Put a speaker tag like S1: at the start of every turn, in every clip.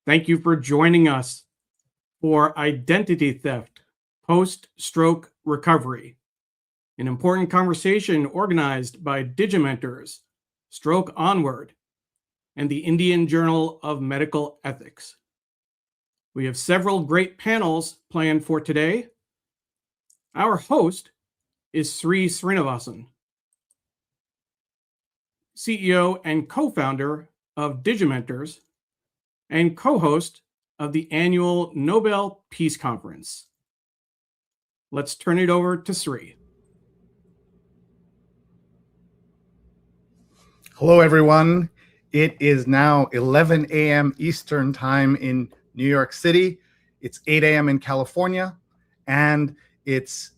S1: Thank you for joining us for Identity Theft Post-Stroke Recovery, an important conversation organized by Digimentors, Stroke Onward, and the Indian Journal of Medical Ethics. We have several great panels planned for today. Our host is Sri Srinivasan, CEO and co-founder of Digimentors and co-host of the annual Nobel Peace Conference. Let's turn it over to Sri.
S2: Hello, everyone. It is now 11 a.m. Eastern Time in New York City. It's 8 a.m. in California, and it's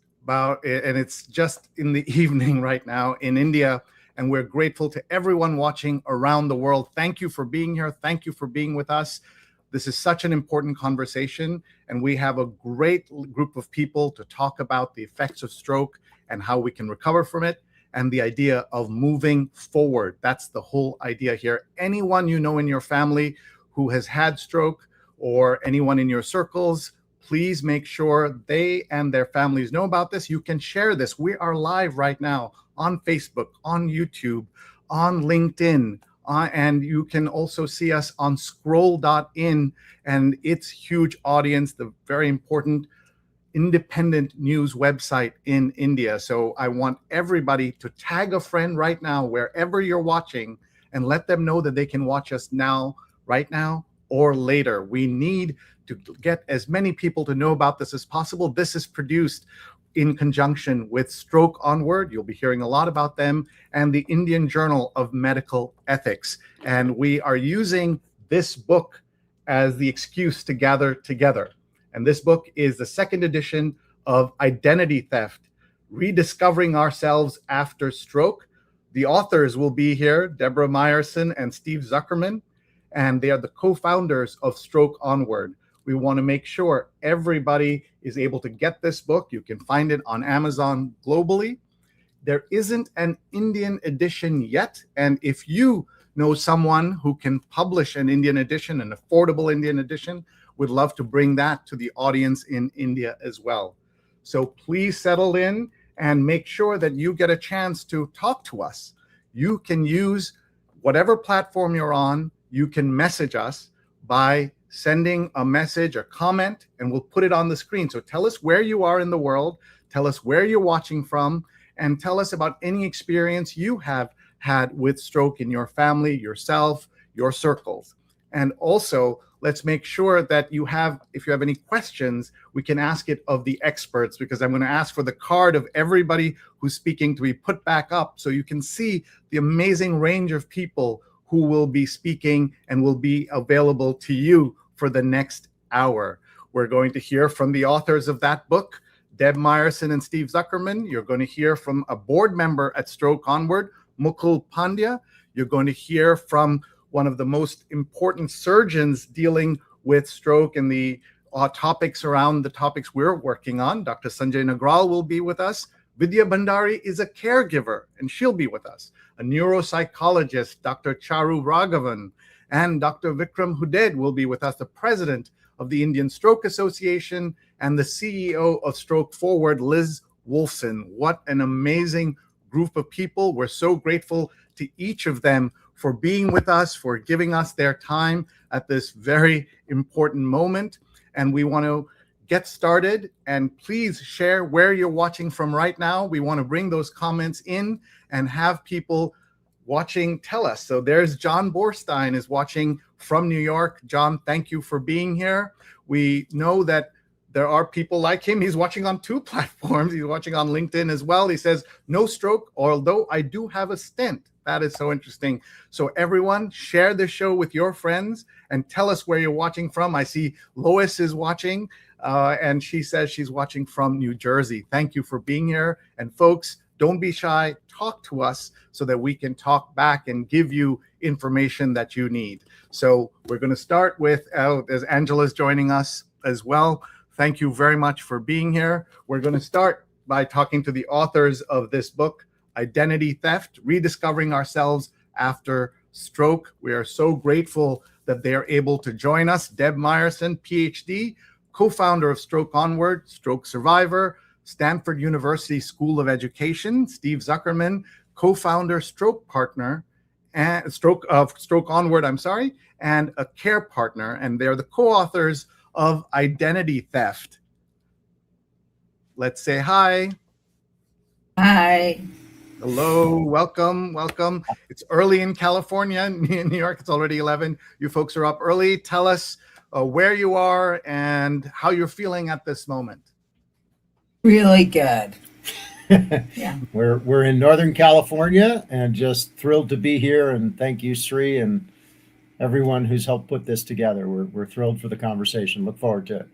S2: just in the evening right now in India. And we're grateful to everyone watching around the world. Thank you for being here. Thank you for being with us. This is such an important conversation, and we have a great group of people to talk about the effects of stroke and how we can recover from it, and the idea of moving forward. That's the whole idea here. Anyone you know in your family who has had stroke, or anyone in your circles, please make sure they and their families know about this. You can share this. We are live right now on Facebook, on YouTube, on LinkedIn, and you can also see us on scroll.in and its huge audience, the very important independent news website in India. So I want everybody to tag a friend right now, wherever you're watching, and let them know that they can watch us now, right now, or later. We need to get as many people to know about this as possible. This is produced in conjunction with Stroke Onward. You'll be hearing a lot about them, and the Indian Journal of Medical Ethics. And we are using this book as the excuse to gather together. And this book is the second edition of Identity Theft, Rediscovering Ourselves After Stroke. The authors will be here, Deborah Meyerson and Steve Zuckerman, and they are the co-founders of Stroke Onward. We want to make sure everybody is able to get this book. You can find it on Amazon globally. There isn't an Indian edition yet, and if you know someone who can publish an Indian edition, an affordable Indian edition, would love to bring that to the audience in India as well. So please settle in and make sure that you get a chance to talk to us. You can use whatever platform you're on. You can message us by sending a message or comment, and we'll put it on the screen. So tell us where you are in the world, tell us where you're watching from, and tell us about any experience you have had with stroke in your family, yourself, your circles. And also, let's make sure that if you have any questions, we can ask it of the experts, because I'm going to ask for the card of everybody who's speaking to be put back up so you can see the amazing range of people who will be speaking and will be available to you for the next hour. We're going to hear from the authors of that book, Deb Meyerson and Steve Zuckerman. You're going to hear from a board member at Stroke Onward, Mukul Pandya. You're going to hear from one of the most important surgeons dealing with stroke and the topics around the topics we're working on. Dr. Sanjay Nagral will be with us. Vidya Bhandary is a caregiver, and she'll be with us. A neuropsychologist, Dr. Charumati Raghavan, and Dr. Vikram Huded will be with us, the president of the Indian Stroke Association and the CEO of Stroke Forward, Liz Wolfson. What an amazing group of people. We're so grateful to each of them for being with us, for giving us their time at this very important moment. And we want to get started, and please share where you're watching from right now. We want to bring those comments in and have people watching tell us. So there's John Borstein is watching from New York. John, thank you for being here. We know that there are people like him. He's watching on 2 platforms. He's watching on LinkedIn as well. He says, no stroke, although I do have a stent. That is so interesting. So everyone, share this show with your friends and tell us where you're watching from. I see Lois is watching, and she says she's watching from New Jersey. Thank you for being here. And folks, don't be shy. Talk to us so that we can talk back and give you information that you need. So we're going to start with, as Angela's joining us as well. Thank you very much for being here. We're going to start by talking to the authors of this book, Identity Theft, Rediscovering Ourselves After Stroke. We are so grateful that they are able to join us. Deb Meyerson, PhD, co-founder of Stroke Onward, stroke survivor, Stanford University School of Education. Steve Zuckerman, co-founder, stroke partner, and Stroke Onward, and a care partner. And they're the co-authors of Identity Theft. Let's say hi.
S3: Hi.
S2: Hello, welcome. It's early in California. In New York, it's already 11. You folks are up early. Tell us where you are and how you're feeling at this moment.
S3: Really good. Yeah.
S4: We're in Northern California and just thrilled to be here. And thank you, Sri, and everyone who's helped put this together. We're thrilled for the conversation. Look forward to it.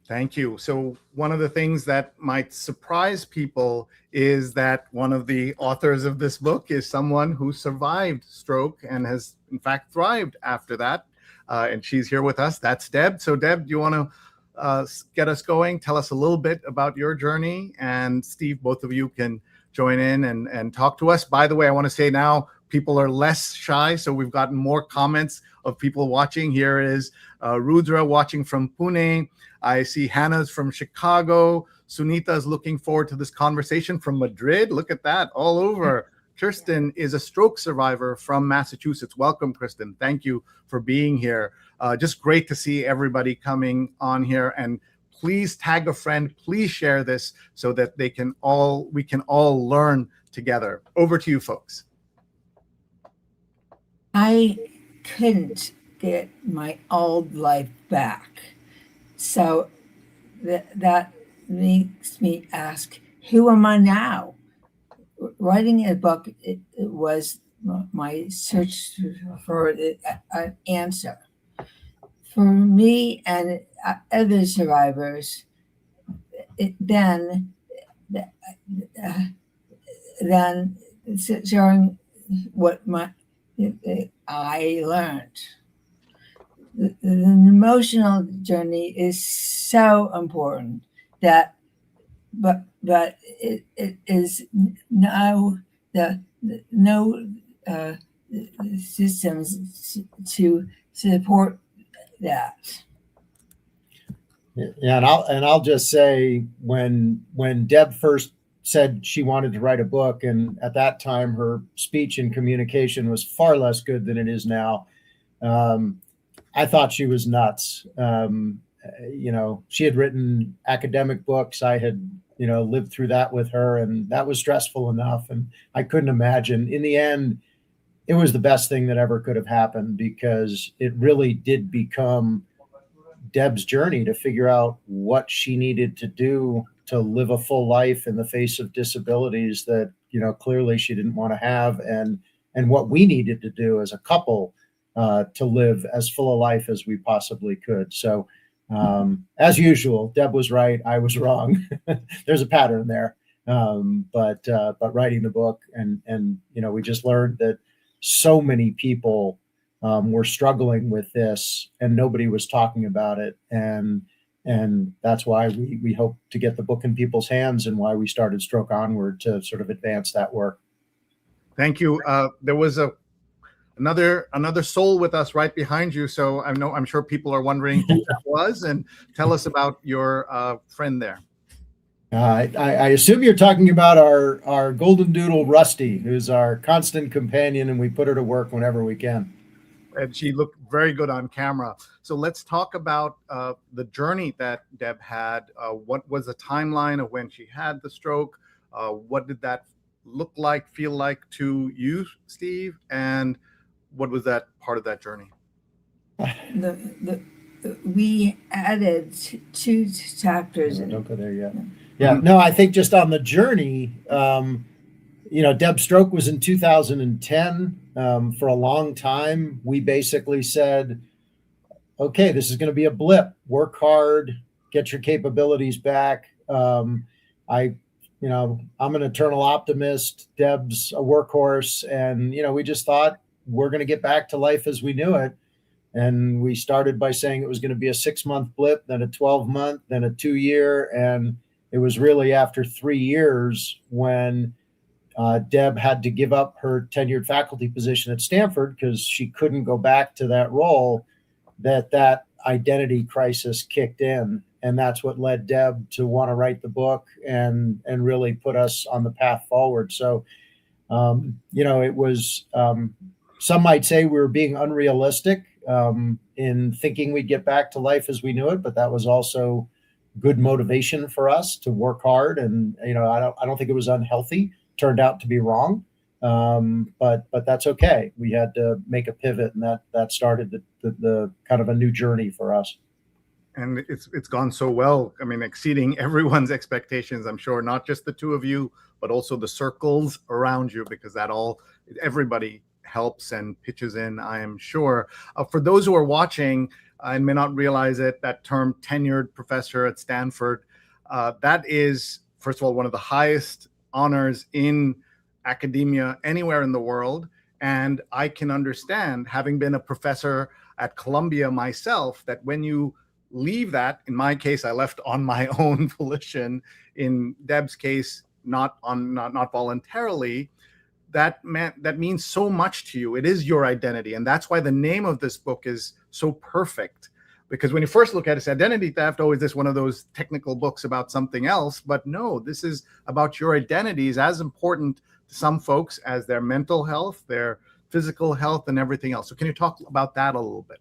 S2: Thank you. So one of the things that might surprise people is that one of the authors of this book is someone who survived stroke and has, in fact, thrived after that. And she's here with us. That's Deb. So Deb, do you want to get us going? Tell us a little bit about your journey. And Steve, both of you can join in and talk to us. By the way, I want to say now people are less shy. So we've gotten more comments of people watching. Here is Rudra watching from Pune. I see Hannah's from Chicago. Sunita's looking forward to this conversation from Madrid. Look at that, all over. Kirsten is a stroke survivor from Massachusetts. Welcome, Kirsten. Thank you for being here. Just great to see everybody coming on here. And please tag a friend. Please share this so that we can all learn together. Over to you, folks.
S3: I couldn't get my old life back. So that makes me ask, who am I now? Writing a book, it was my search for an answer. For me and other survivors, then showing what I learned. The emotional journey is so important but it is no systems to support that.
S4: Yeah, and I'll just say when Deb first said she wanted to write a book, and at that time her speech and communication was far less good than it is now. I thought she was nuts. She had written academic books. I had, lived through that with her, and that was stressful enough. And I couldn't imagine. In the end, it was the best thing that ever could have happened, because it really did become Deb's journey to figure out what she needed to do to live a full life in the face of disabilities that, clearly she didn't want to have, and what we needed to do as a couple to live as full a life as we possibly could. So as usual, Deb was right, I was wrong. There's a pattern there. But writing the book and we just learned that so many people were struggling with this and nobody was talking about it. And that's why we hope to get the book in people's hands, and why we started Stroke Onward, to sort of advance that work.
S2: Thank you. There was another soul with us right behind you. So I'm sure people are wondering who that was, and tell us about your friend there.
S4: I assume you're talking about our golden doodle, Rusty, who's our constant companion, and we put her to work whenever we can.
S2: And she looked very good on camera. So let's talk about the journey that Deb had. What was the timeline of when she had the stroke? What did that look like, feel like to you, Steve? And what was that part of that journey?
S3: We added two chapters.
S4: Don't go there yet. Yeah, no, I think just on the journey, Deb's stroke was in 2010. For a long time, we basically said, okay, this is going to be a blip. Work hard, get your capabilities back. I'm an eternal optimist. Deb's a workhorse. And, we just thought we're going to get back to life as we knew it. And we started by saying it was going to be a 6-month blip, then a 12-month, then a 2-year. And it was really after 3 years when Deb had to give up her tenured faculty position at Stanford because she couldn't go back to that role. that identity crisis kicked in. And that's what led Deb to want to write the book and really put us on the path forward. So, it was, some might say we were being unrealistic in thinking we'd get back to life as we knew it, but that was also good motivation for us to work hard. And, I don't think it was unhealthy. Turned out to be wrong. But that's okay. We had to make a pivot, and that started the kind of a new journey for us.
S2: And it's gone so well. I mean, exceeding everyone's expectations, I'm sure, not just the two of you, but also the circles around you, because everybody helps and pitches in, I am sure. For those who are watching and may not realize it, that term tenured professor at Stanford, that is, first of all, one of the highest honors in academia anywhere in the world. And I can understand, having been a professor at Columbia myself, that when you leave that, in my case, I left on my own volition. In Deb's case, not voluntarily. That means so much to you. It is your identity, and that's why the name of this book is so perfect. Because when you first look at it, it's identity theft. Oh, is this one of those technical books about something else? But no, this is about your identities, as important to some folks as their mental health, their physical health, and everything else. So can you talk about that a little bit?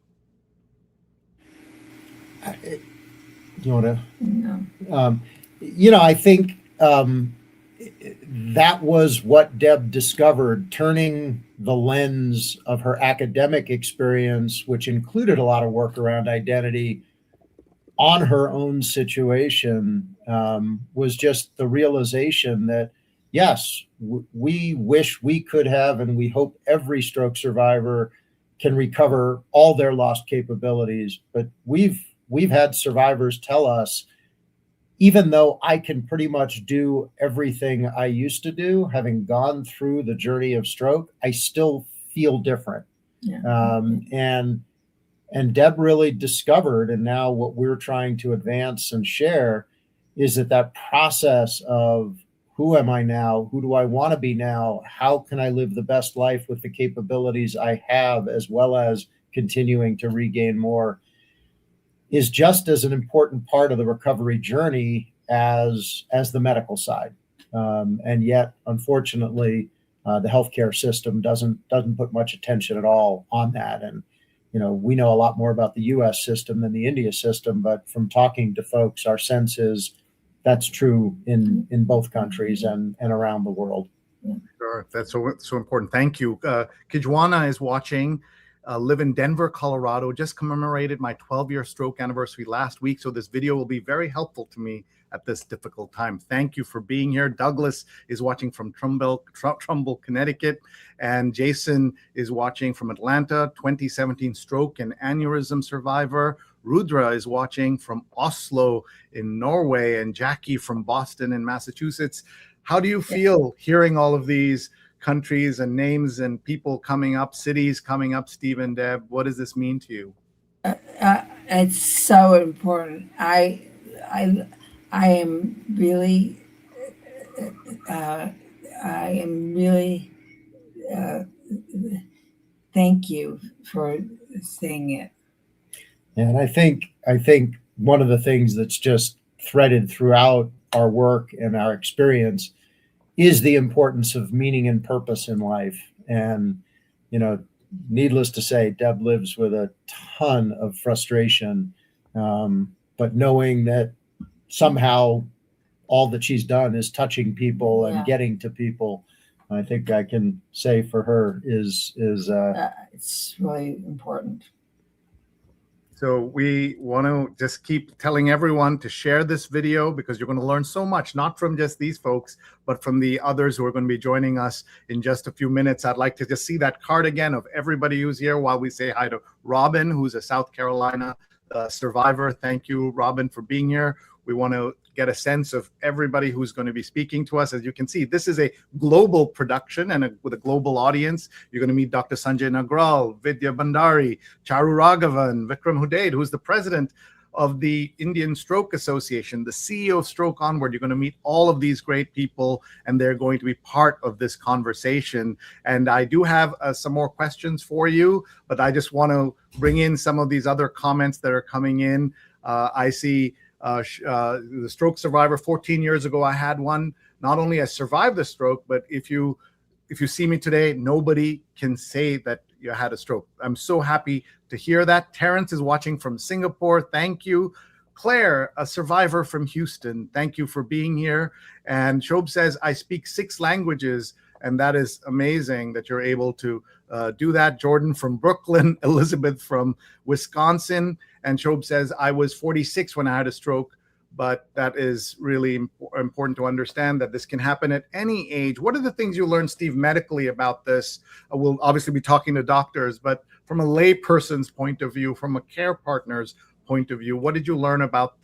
S4: You want to?
S3: No.
S4: I think that was what Deb discovered, turning the lens of her academic experience, which included a lot of work around identity, on her own situation, was just the realization that, yes, we wish we could have, and we hope every stroke survivor can recover all their lost capabilities. But we've had survivors tell us, even though I can pretty much do everything I used to do, having gone through the journey of stroke, I still feel different.
S3: Yeah.
S4: And Deb really discovered, and now what we're trying to advance and share, is that process of who am I now? Who do I want to be now? How can I live the best life with the capabilities I have, as well as continuing to regain more, is just as an important part of the recovery journey as the medical side. And yet, unfortunately, the healthcare system doesn't put much attention at all on that. And, we know a lot more about the US system than the India system, but from talking to folks, our sense is that's true in both countries and around the world.
S2: Sure, that's so important. Thank you. Kijwana is watching. Live in Denver, Colorado. Just commemorated my 12-year stroke anniversary last week, so this video will be very helpful to me at this difficult time. Thank you for being here. Douglas is watching from Trumbull, Connecticut, and Jason is watching from Atlanta, 2017 stroke and aneurysm survivor. Rudra is watching from Oslo in Norway, and Jackie from Boston in Massachusetts. How do you feel hearing all of these countries and names and people coming up, cities coming up, Steve and Deb? What does this mean to you?
S3: It's so important. I am really thank you for saying it.
S4: And I think one of the things that's just threaded throughout our work and our experience is the importance of meaning and purpose in life. And, needless to say, Deb lives with a ton of frustration, but knowing that somehow all that she's done is touching people and getting to people, I think I can say for her is
S3: it's really important.
S2: So we want to just keep telling everyone to share this video, because you're going to learn so much, not from just these folks, but from the others who are going to be joining us in just a few minutes. I'd like to just see that card again of everybody who's here while we say hi to Robin, who's a South Carolina survivor. Thank you, Robin, for being here. We want to get a sense of everybody who's going to be speaking to us. As you can see, this is a global production and with a global audience. You're going to meet Dr. Sanjay Nagral, Vidya Bhandary, Charumati Raghavan, Vikram Huded, who's the president of the Indian Stroke Association, the CEO of Stroke Onward. You're going to meet all of these great people, and they're going to be part of this conversation. And I do have some more questions for you, but I just want to bring in some of these other comments that are coming in. I see the stroke survivor. 14 years ago, I had one. Not only I survived the stroke, but if you see me today, nobody can say that you had a stroke. I'm so happy to hear that. Terrence is watching from Singapore. Thank you. Claire, a survivor from Houston. Thank you for being here. And Shob says, I speak 6 languages, and that is amazing that you're able to do that. Jordan from Brooklyn, Elizabeth from Wisconsin. And Shob says, I was 46 when I had a stroke. But that is really important to understand that this can happen at any age. What are the things you learned, Steve, medically about this? We'll obviously be talking to doctors, but from a layperson's point of view, from a care partner's point of view, what did you learn about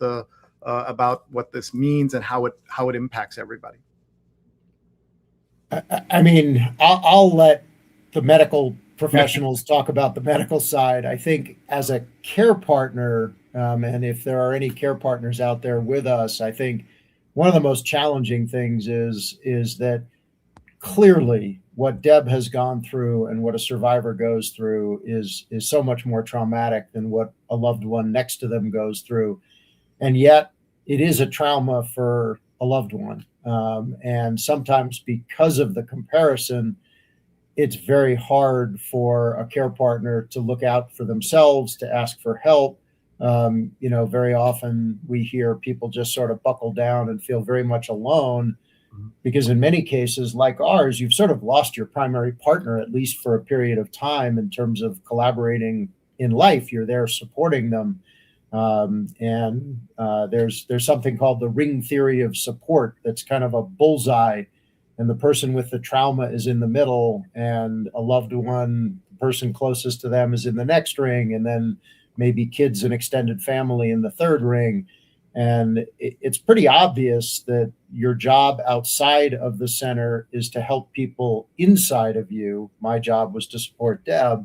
S2: about what this means and how it impacts everybody?
S4: I mean, I'll let the medical professionals talk about the medical side. I think as a care partner, and if there are any care partners out there with us, I think one of the most challenging things is that clearly what Deb has gone through and what a survivor goes through is so much more traumatic than what a loved one next to them goes through. And yet it is a trauma for a loved one. And sometimes because of the comparison, it's very hard for a care partner to look out for themselves, to ask for help. Very often we hear people just sort of buckle down and feel very much alone because in many cases like ours, you've sort of lost your primary partner, at least for a period of time in terms of collaborating in life. You're there supporting them. There's something called the ring theory of support. That's kind of a bullseye, and the person with the trauma is in the middle, and a loved one, the person closest to them, is in the next ring, and then maybe kids and extended family in the third ring. And it's pretty obvious that your job outside of the center is to help people inside of you. My job was to support Deb.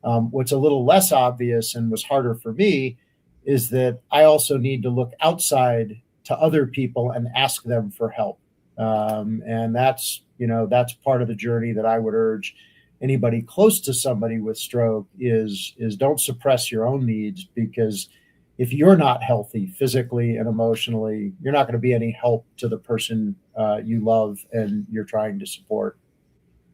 S4: What's a little less obvious and was harder for me is that I also need to look outside to other people and ask them for help. And that's part of the journey that I would urge anybody close to somebody with stroke is don't suppress your own needs, because if you're not healthy physically and emotionally, you're not going to be any help to the person you love and you're trying to support.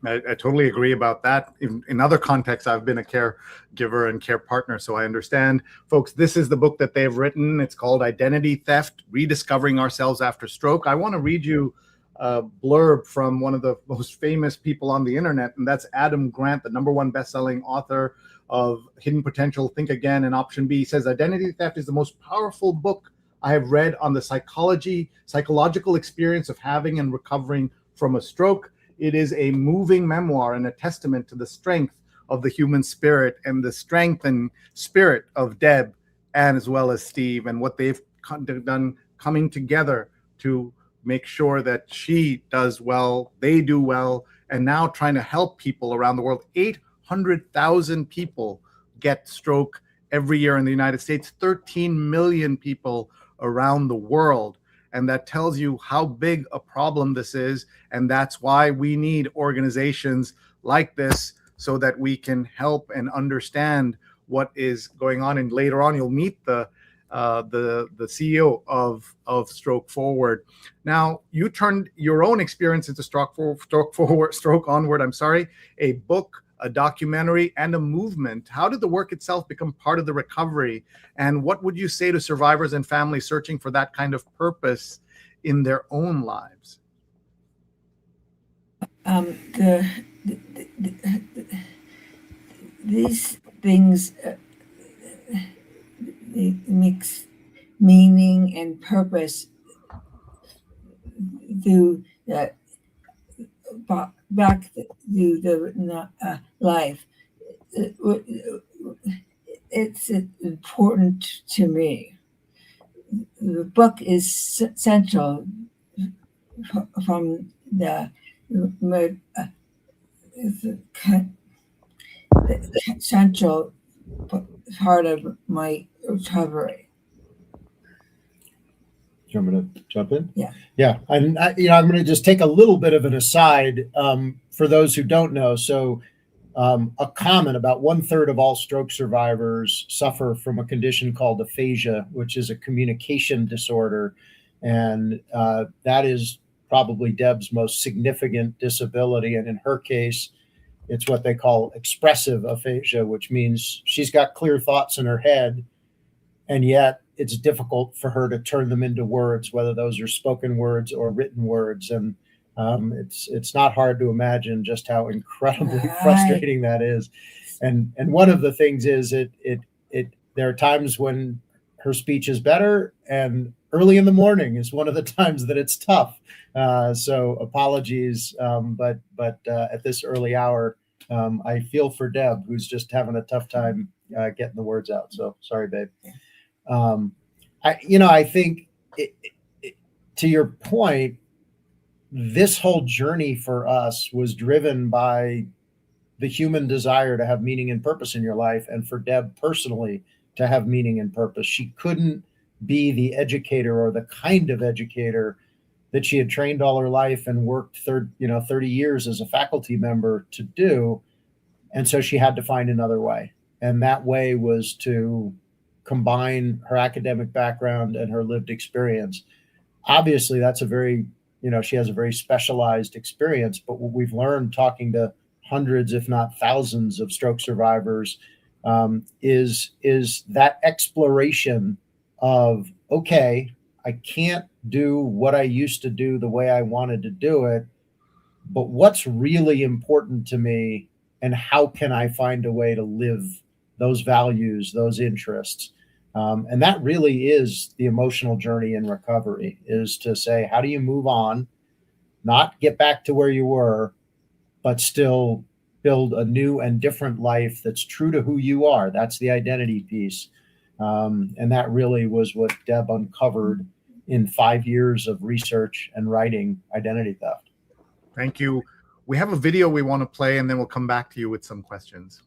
S2: I totally agree about that. In other contexts, I've been a caregiver and care partner, so I understand. Folks, this is the book that they've written. It's called Identity Theft: Rediscovering Ourselves After Stroke. I want to read you a blurb from one of the most famous people on the internet, and that's Adam Grant, the #1 best-selling author of Hidden Potential, Think Again, and Option B. He says, Identity Theft is the most powerful book I have read on the psychological experience of having and recovering from a stroke. It is a moving memoir and a testament to the strength of the human spirit and the strength and spirit of Deb, and as well as Steve, and what they've done coming together to make sure that she does well, they do well, and now trying to help people around the world. 800,000 people get stroke every year in the United States, 13 million people around the world. And that tells you how big a problem this is. And that's why we need organizations like this so that we can help and understand what is going on. And later on, you'll meet the CEO of Stroke Forward. Now, you turned your own experience into Stroke Onward, a book, a documentary, and a movement. How did the work itself become part of the recovery? And what would you say to survivors and families searching for that kind of purpose in their own lives?
S3: These things mix meaning and purpose through the back to the life. It's important to me. The book is central from the central part of my recovery.
S4: You want me to jump in?
S3: Yeah.
S4: Yeah. And, I'm going to just take a little bit of an aside for those who don't know. So a common, about 1/3 of all stroke survivors suffer from a condition called aphasia, which is a communication disorder. And that is probably Deb's most significant disability. And in her case, it's what they call expressive aphasia, which means she's got clear thoughts in her head, and yet it's difficult for her to turn them into words, whether those are spoken words or written words. And it's not hard to imagine just how incredibly frustrating that is. And one of the things is there are times when her speech is better, and early in the morning is one of the times that it's tough. So apologies, but at this early hour, I feel for Deb, who's just having a tough time getting the words out. So sorry, babe. I think to your point, this whole journey for us was driven by the human desire to have meaning and purpose in your life, and for Deb personally to have meaning and purpose. She couldn't be the educator or the kind of educator that she had trained all her life and worked 30 years as a faculty member to do. And so she had to find another way. And that way was to combine her academic background and her lived experience. Obviously, that's she has a very specialized experience, but what we've learned talking to hundreds, if not thousands of stroke survivors, is that exploration of, okay, I can't do what I used to do the way I wanted to do it, but what's really important to me, and how can I find a way to live those values, those interests? And that really is the emotional journey in recovery, is to say, how do you move on, not get back to where you were, but still build a new and different life that's true to who you are. That's the identity piece. And that really was what Deb uncovered in 5 years of research and writing identity theft.
S2: Thank you. We have a video we want to play, and then we'll come back to you with some questions.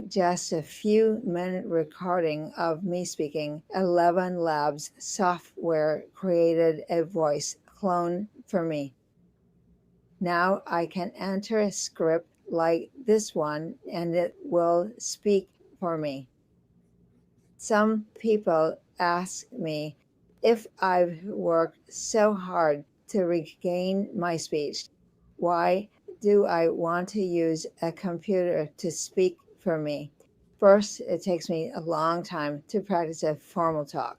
S3: Just a few minute recording of me speaking. 11 Labs software created a voice clone for me. Now I can enter a script like this one, and it will speak for me. Some people ask me if I've worked so hard to regain my speech, why do I want to use a computer to speak for me? First, it takes me a long time to practice a formal talk,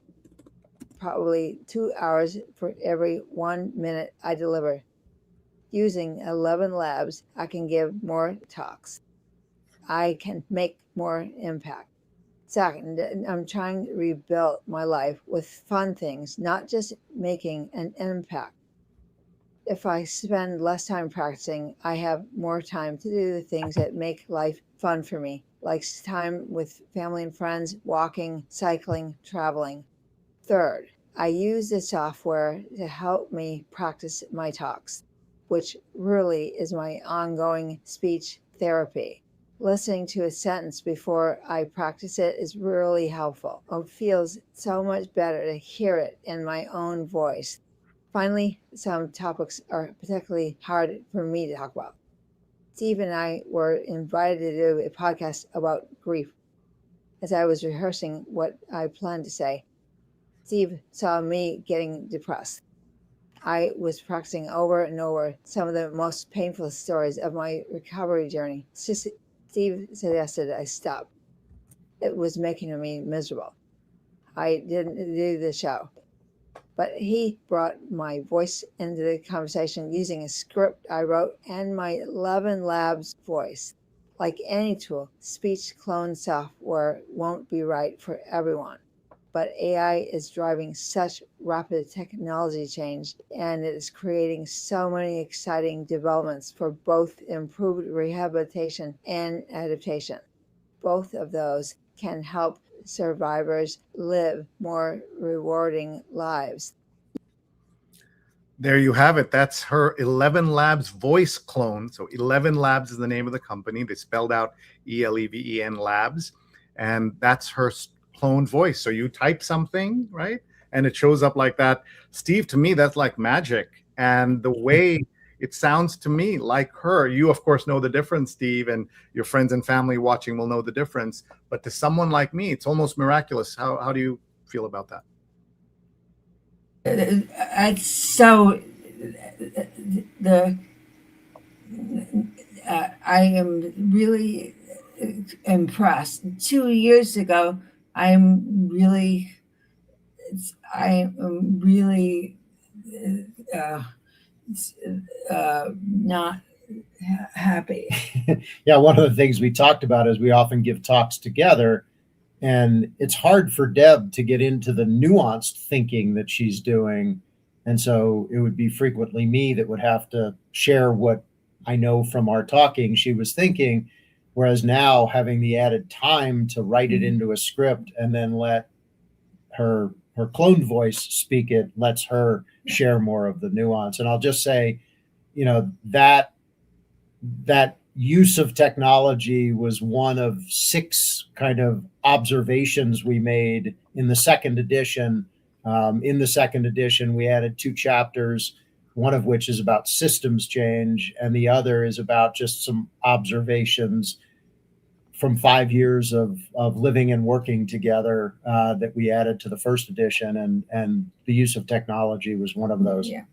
S3: probably 2 hours for every 1 minute I deliver. Using 11 Labs, I can give more talks. I can make more impact. Second, I'm trying to rebuild my life with fun things, not just making an impact. If I spend less time practicing, I have more time to do the things that make life fun for me, like time with family and friends, walking, cycling, traveling. Third, I use the software to help me practice my talks, which really is my ongoing speech therapy. Listening to a sentence before I practice it is really helpful. It feels so much better to hear it in my own voice. Finally, some topics are particularly hard for me to talk about. Steve and I were invited to do a podcast about grief. As I was rehearsing what I planned to say, Steve saw me getting depressed. I was practicing over and over some of the most painful stories of my recovery journey. Steve suggested I stop. It was making me miserable. I didn't do the show. But he brought my voice into the conversation using a script I wrote and my 11 Labs voice. Like any tool, speech clone software won't be right for everyone. But AI is driving such rapid technology change, and it is creating so many exciting developments for both improved rehabilitation and adaptation. Both of those can help survivors live more rewarding lives.
S2: There you have it. That's her 11 Labs voice clone. So 11 Labs is the name of the company. They spelled out ELEVEN Labs. and that's her cloned voice. So you type something, right, and it shows up like that. Steve, to me, that's like magic. And the way it sounds to me like her. You, of course, know the difference, Steve, and your friends and family watching will know the difference. But to someone like me, it's almost miraculous. How do you feel about that?
S5: So I am really impressed. 2 years ago, I am really not happy.
S4: Yeah, one of the things we talked about is we often give talks together, and it's hard for Deb to get into the nuanced thinking that she's doing. And so it would be frequently me that would have to share what I know from our talking she was thinking. Whereas now, having the added time to write it into a script and then let her cloned voice speak it, lets her share more of the nuance. And I'll just say, that use of technology was one of 6 kind of observations we made in the second edition. In the second edition, we added 2 chapters, one of which is about systems change, and the other is about just some observations from 5 years of living and working together that we added to the first edition, and the use of technology was one of those.
S5: Yeah.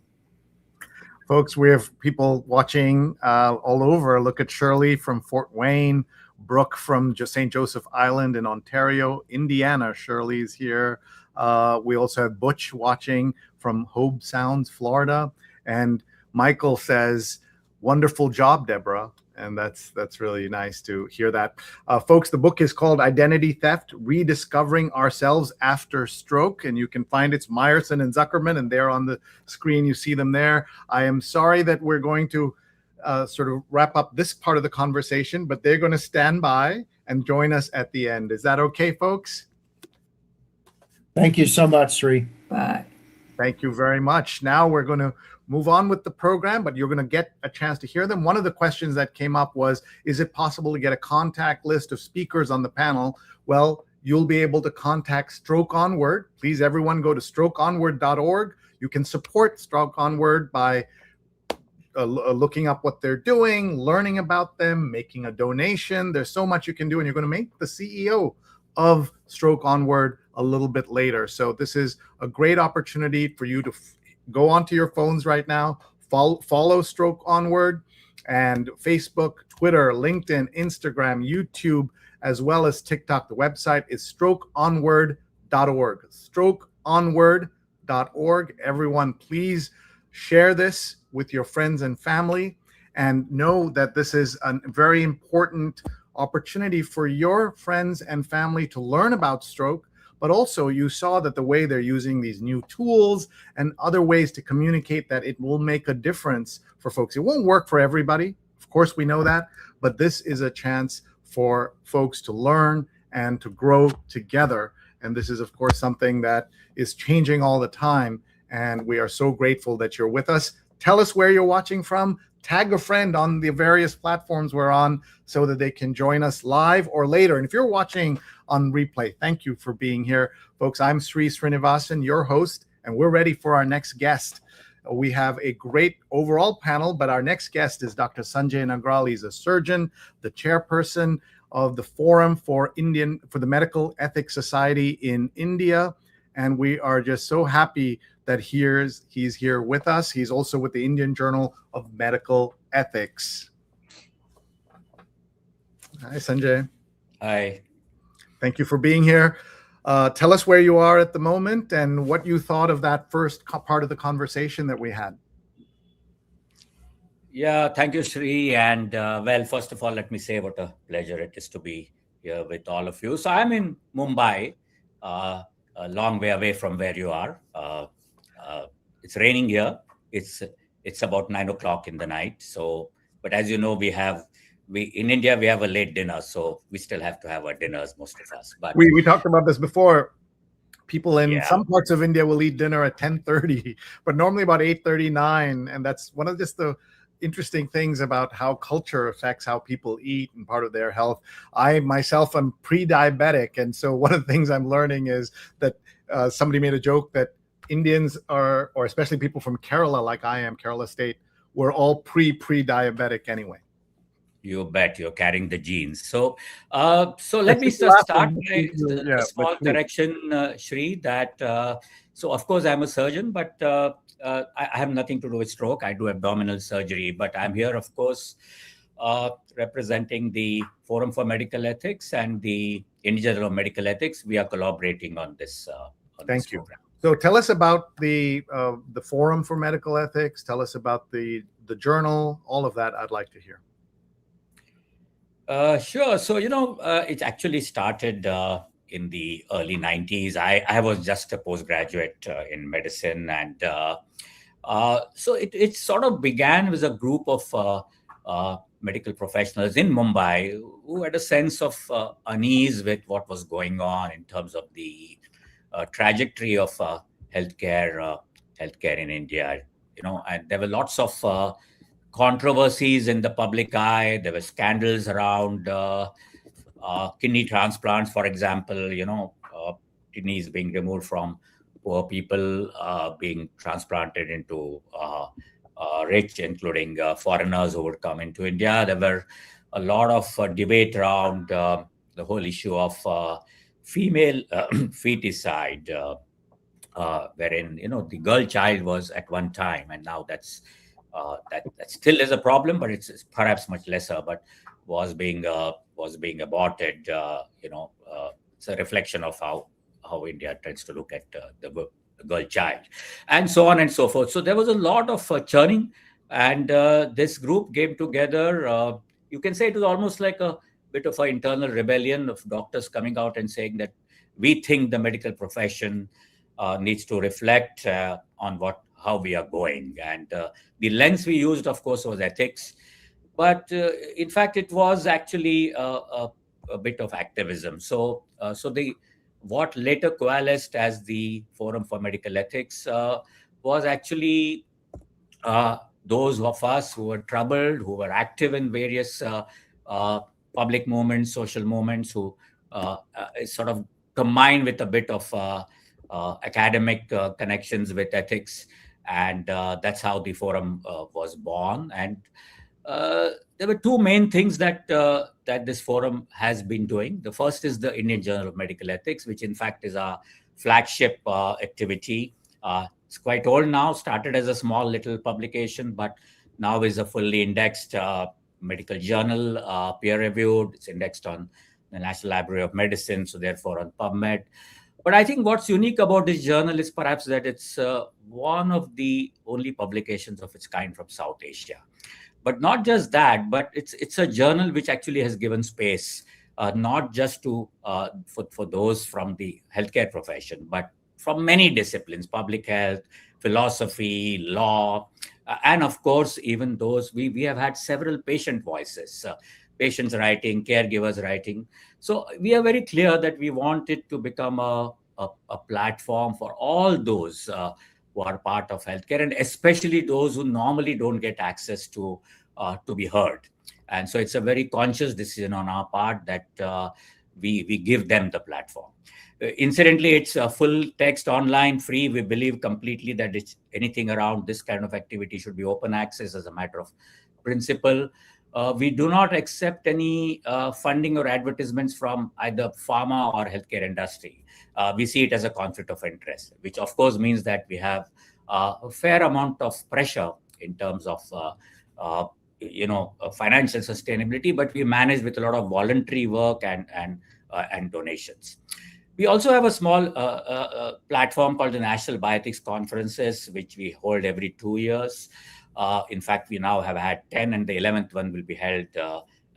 S2: Folks, we have people watching all over. Look at Shirley from Fort Wayne, Brooke from St. Joseph Island in Ontario, Indiana. Shirley's here. We also have Butch watching from Hobe Sounds, Florida. And Michael says, wonderful job, Deborah. And that's really nice to hear that. Folks, the book is called Identity Theft, Rediscovering Ourselves After Stroke. And you can find it's Meyerson and Zuckerman, and they're on the screen. You see them there. I am sorry that we're going to sort of wrap up this part of the conversation, but they're going to stand by and join us at the end. Is that okay, folks?
S4: Thank you so much, Sri.
S5: Bye.
S2: Thank you very much. Now we're going to move on with the program, but you're going to get a chance to hear them. One of the questions that came up was, is it possible to get a contact list of speakers on the panel? Well, you'll be able to contact Stroke Onward. Please, everyone, go to strokeonward.org. You can support Stroke Onward by looking up what they're doing, learning about them, making a donation. There's so much you can do, and you're going to make the CEO of Stroke Onward a little bit later. So this is a great opportunity for you to go onto your phones right now, follow Stroke Onward, and Facebook, Twitter, LinkedIn, Instagram, YouTube, as well as TikTok. The website is strokeonward.org. Strokeonward.org. Everyone, please share this with your friends and family, and know that this is a very important opportunity for your friends and family to learn about stroke. But also, you saw that the way they're using these new tools and other ways to communicate, that it will make a difference for folks. It won't work for everybody. Of course, we know that. But this is a chance for folks to learn and to grow together. And this is, of course, something that is changing all the time. And we are so grateful that you're with us. Tell us where you're watching from. Tag a friend on the various platforms we're on so that they can join us live or later. And if you're watching on replay, thank you for being here. Folks, I'm Sri Srinivasan, your host, and we're ready for our next guest. We have a great overall panel, but our next guest is Dr. Sanjay Nagral. He's a surgeon, the chairperson of the Forum for the Medical Ethics Society in India. And we are just so happy that he's here with us. He's also with the Indian Journal of Medical Ethics. Hi, Sanjay.
S6: Hi.
S2: Thank you for being here. Tell us where you are at the moment and what you thought of that first part of the conversation that we had.
S6: Yeah, thank you, Sri. And well, first of all, let me say what a pleasure it is to be here with all of you. So I'm in Mumbai, a long way away from where you are. It's raining here. It's about 9 o'clock in the night. So, but as you know, in India, we have a late dinner, so we still have to have our dinners, most of us. But
S2: we talked about this before. People in some parts of India will eat dinner at 10:30, but normally about 8:39, and that's one of just the interesting things about how culture affects how people eat and part of their health. I myself am pre-diabetic, and so one of the things I'm learning is that somebody made a joke that Indians are, or especially people from Kerala, like I am, Kerala State, we're all pre-diabetic anyway.
S6: You bet, you're carrying the genes. So, let me start by a small correction, Shri. That so of course I'm a surgeon, but I have nothing to do with stroke. I do abdominal surgery, but I'm here, of course, representing the Forum for Medical Ethics and the Indian Journal of Medical Ethics. We are collaborating on this.
S2: Thank you. So tell us about the Forum for Medical Ethics. Tell us about the journal. All of that I'd like to hear.
S6: Sure. So, it actually started in the early 90s. I was just a postgraduate in medicine. And so it sort of began with a group of medical professionals in Mumbai who had a sense of unease with what was going on in terms of the trajectory of healthcare in India. And there were lots of controversies in the public eye. There were scandals around kidney transplants, for example, kidneys being removed from poor people, being transplanted into rich, including foreigners who would come into India. There were a lot of debate around the whole issue of female feticide, wherein, the girl child was at one time, and now that still is a problem, but it's perhaps much lesser, but was being aborted. It's a reflection of how India tends to look at the girl child, and so on and so forth. So there was a lot of churning, and this group came together. You can say it was almost like a bit of an internal rebellion of doctors coming out and saying that we think the medical profession needs to reflect on how we are going. And the lens we used, of course, was ethics. But in fact, it was actually a bit of activism. So what later coalesced as the Forum for Medical Ethics was actually those of us who were troubled, who were active in various public movements, social movements, who sort of combined with a bit of academic connections with ethics. And that's how the forum was born. And there were two main things that this forum has been doing. The first is the Indian Journal of Medical Ethics, which in fact is our flagship activity. It's quite old now, started as a small little publication, but now is a fully indexed medical journal, peer-reviewed. It's indexed on the National Library of Medicine, so therefore on PubMed. But I think what's unique about this journal is perhaps that it's one of the only publications of its kind from South Asia. But not just that, but it's a journal which actually has given space, not just to for those from the healthcare profession, but from many disciplines: public health, philosophy, law, and of course, even those we have had several patient voices, patients writing, caregivers writing. So we are very clear that we want it to become a platform for all those who are part of healthcare, and especially those who normally don't get access to be heard. And so it's a very conscious decision on our part that we give them the platform. Incidentally, it's a full text, online, free. We believe completely that anything around this kind of activity should be open access as a matter of principle. We do not accept any funding or advertisements from either pharma or healthcare industry. We see it as a conflict of interest, which of course means that we have a fair amount of pressure in terms of financial sustainability, but we manage with a lot of voluntary work and donations. We also have a small platform called the National Bioethics Conferences, which we hold every 2 years. In fact, we now have had 10, and the 11th one will be held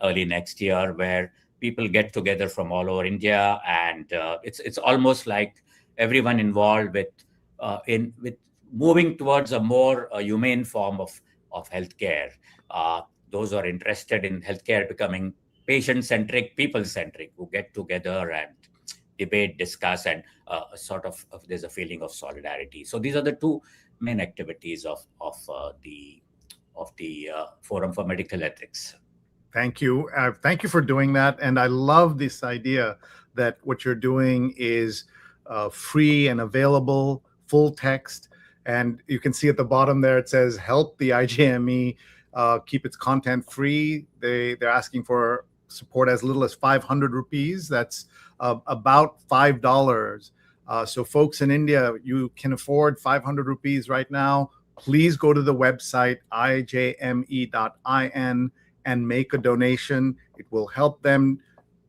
S6: early next year, where people get together from all over India, and it's almost like everyone involved with moving towards a more humane form of healthcare. Those who are interested in healthcare becoming patient-centric, people-centric, who get together and debate, discuss, and there's a feeling of solidarity. So these are the two main activities of the the Forum for Medical Ethics.
S2: Thank you. Thank you for doing that. And I love this idea that what you're doing is free and available, full text. And you can see at the bottom there, it says, help the IJME keep its content free. They're asking for support as little as 500 rupees. That's about $5. So folks in India, you can afford 500 rupees right now. Please go to the website, ijme.in, and make a donation. It will help them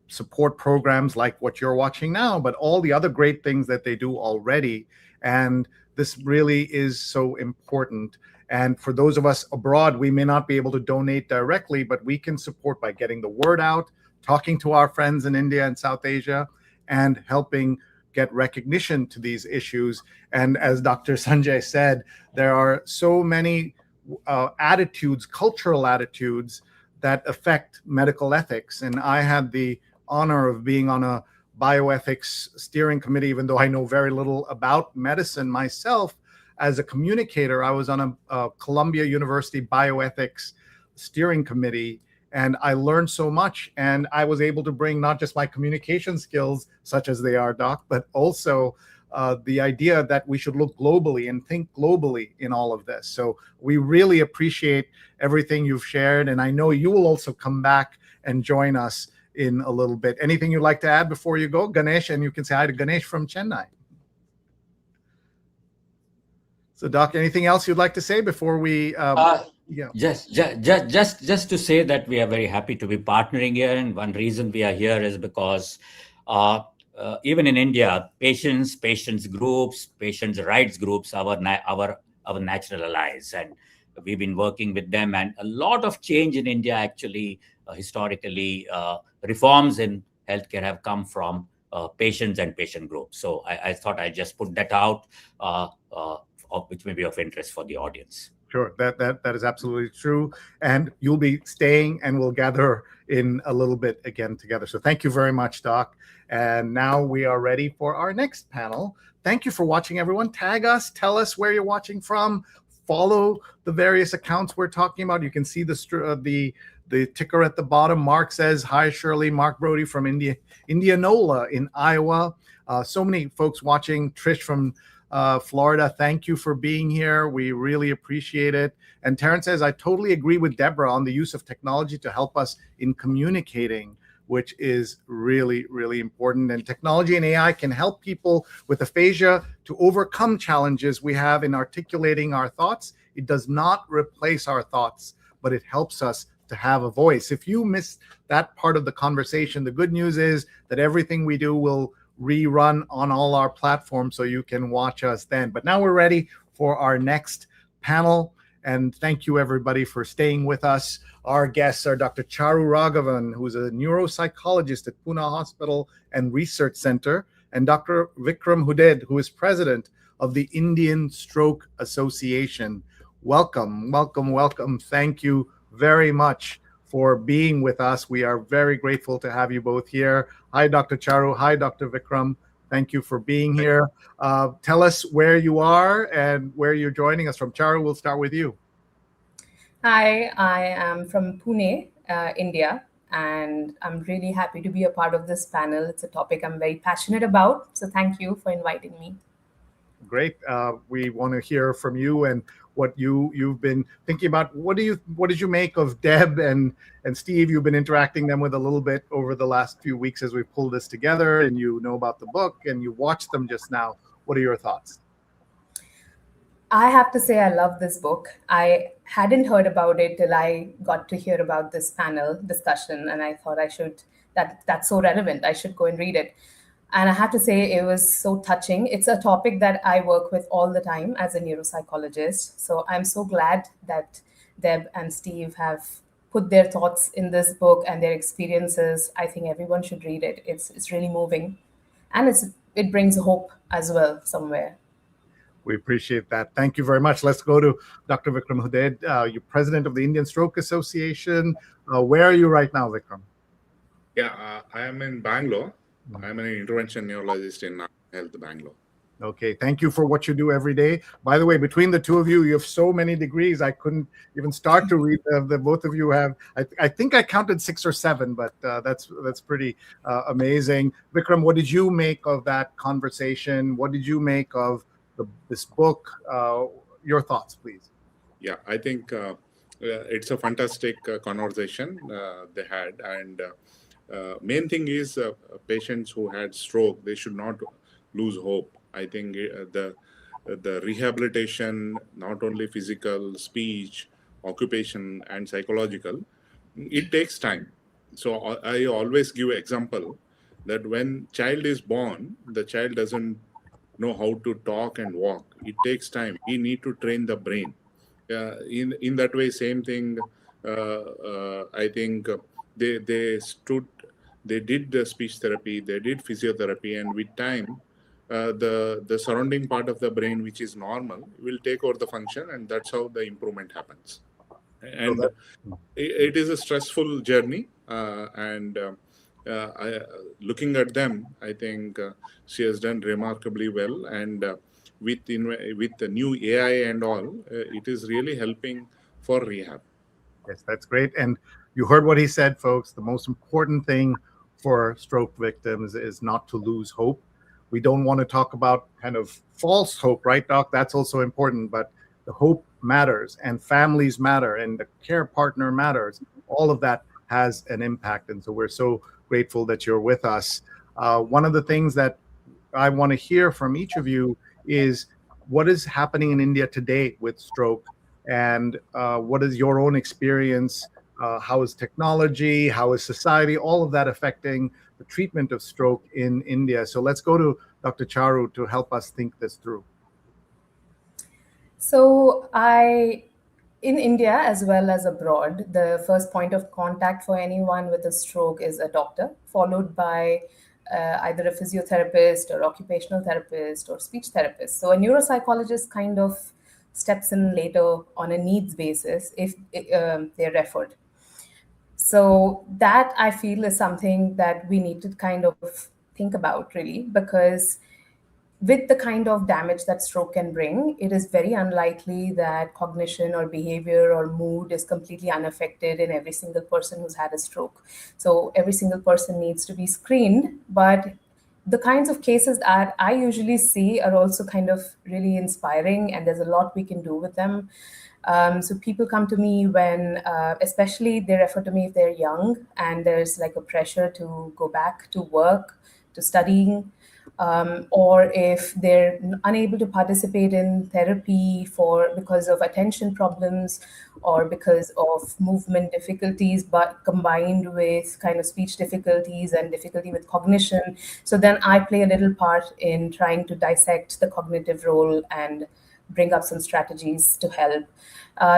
S2: support programs like what you're watching now, but all the other great things that they do already. And this really is so important. And for those of us abroad, we may not be able to donate directly, but we can support by getting the word out, talking to our friends in India and South Asia, and helping get recognition to these issues. And as Dr. Sanjay said, there are so many attitudes, cultural attitudes, that affect medical ethics. And I had the honor of being on a bioethics steering committee, even though I know very little about medicine myself. As a communicator, I was on a Columbia University bioethics steering committee, and I learned so much. And I was able to bring not just my communication skills, such as they are, Doc, but also the idea that we should look globally and think globally in all of this. So we really appreciate everything you've shared. And I know you will also come back and join us in a little bit. Anything you'd like to add before you go, Ganesh? And you can say hi to Ganesh from Chennai. So, Doc, anything else you'd like to say before we? Yeah.
S6: Just to say that we are very happy to be partnering here, and one reason we are here is because even in India, patients groups, patients' rights groups, our natural allies, and we've been working with them, and a lot of change in India actually historically reforms in healthcare have come from patients and patient groups. So I thought I'd just put that out, which may be of interest for the audience.
S2: Sure, that is absolutely true. And you'll be staying, and we'll gather in a little bit again together. So thank you very much, Doc. And now we are ready for our next panel. Thank you for watching, everyone. Tag us, tell us where you're watching from, follow the various accounts we're talking about. You can see the ticker at the bottom. Mark says, hi, Shirley. Mark Brody from Indianola in Iowa. So many folks watching. Trish from Florida, thank you for being here. We really appreciate it. And Terrence says, I totally agree with Deborah on the use of technology to help us in communicating, which is really, really important. And technology and AI can help people with aphasia to overcome challenges we have in articulating our thoughts. It does not replace our thoughts, but it helps us to have a voice. If you missed that part of the conversation, the good news is that everything we do will rerun on all our platforms, so you can watch us then. But now we're ready for our next panel. And thank you, everybody, for staying with us. Our guests are Dr. Charumati Raghavan, who's a neuropsychologist at Poona Hospital and Research Centre, and Dr. Vikram Huded, who is president of the Indian Stroke Association. Welcome, welcome, welcome. Thank you very much for being with us. We are very grateful to have you both here. Hi, Dr. Charu. Hi, Dr. Vikram. Thank you for being here. Tell us where you are and where you're joining us from. Charu, we'll start with you.
S7: Hi, I am from Pune, India, and I'm really happy to be a part of this panel. It's a topic I'm very passionate about, so thank you for inviting me.
S2: Great. We want to hear from you and what you've been thinking about. What did you make of Deb and Steve? You've been interacting them with a little bit over the last few weeks as we've pulled this together, and you know about the book and you watched them just now. What are your thoughts?
S7: I have to say I love this book. I hadn't heard about it till I got to hear about this panel discussion, and I thought that's so relevant. I should go and read it. And I have to say it was so touching. It's a topic that I work with all the time as a neuropsychologist. So I'm so glad that Deb and Steve have put their thoughts in this book and their experiences. I think everyone should read it. It's really moving. And it brings hope as well somewhere.
S2: We appreciate that. Thank you very much. Let's go to Dr. Vikram Huded. You're president of the Indian Stroke Association. Where are you right now, Vikram?
S8: Yeah, I am in Bangalore. I'm an intervention neurologist in Health Bangalore.
S2: Okay, thank you for what you do every day. By the way, between the two of you, you have so many degrees. I couldn't even start to read the both of you have. I think I counted 6 or 7, but that's pretty amazing. Vikram, what did you make of that conversation? What did you make of this book? Your thoughts, please.
S8: Yeah, I think it's a fantastic conversation they had, and main thing is patients who had stroke, they should not lose hope. I think the rehabilitation, not only physical, speech, occupation, and psychological, it takes time. So I always give example that when child is born, the child doesn't know how to talk and walk. It takes time. We need to train the brain. In that way, same thing. I think they did the speech therapy, they did physiotherapy, and with time, the surrounding part of the brain, which is normal, will take over the function, and that's how the improvement happens. And it is a stressful journey, and looking at them, I think she has done remarkably well, and with the new AI and all, it is really helping for rehab.
S2: Yes, that's great. And you heard what he said, folks. The most important thing for stroke victims is not to lose hope. We don't want to talk about kind of false hope, right, Doc? That's also important, but the hope matters, and families matter, and the care partner matters. All of that has an impact, and so we're so grateful that you're with us. One of the things that I want to hear from each of you is what is happening in India today with stroke, and what is your own experience? How is technology, how is society, all of that affecting the treatment of stroke in India? So let's go to Dr. Charu to help us think this through.
S7: So in India as well as abroad, the first point of contact for anyone with a stroke is a doctor, followed by either a physiotherapist or occupational therapist or speech therapist. So a neuropsychologist kind of steps in later on a needs basis if they're referred. So that, I feel, is something that we need to kind of think about, really, because with the kind of damage that stroke can bring, it is very unlikely that cognition or behavior or mood is completely unaffected in every single person who's had a stroke. So every single person needs to be screened, but the kinds of cases that I usually see are also kind of really inspiring, and there's a lot we can do with them. So people come to me when, especially they refer to me if they're young and there's like a pressure to go back to work, to studying, or if they're unable to participate in therapy because of attention problems or because of movement difficulties, but combined with kind of speech difficulties and difficulty with cognition. So then I play a little part in trying to dissect the cognitive role and bring up some strategies to help.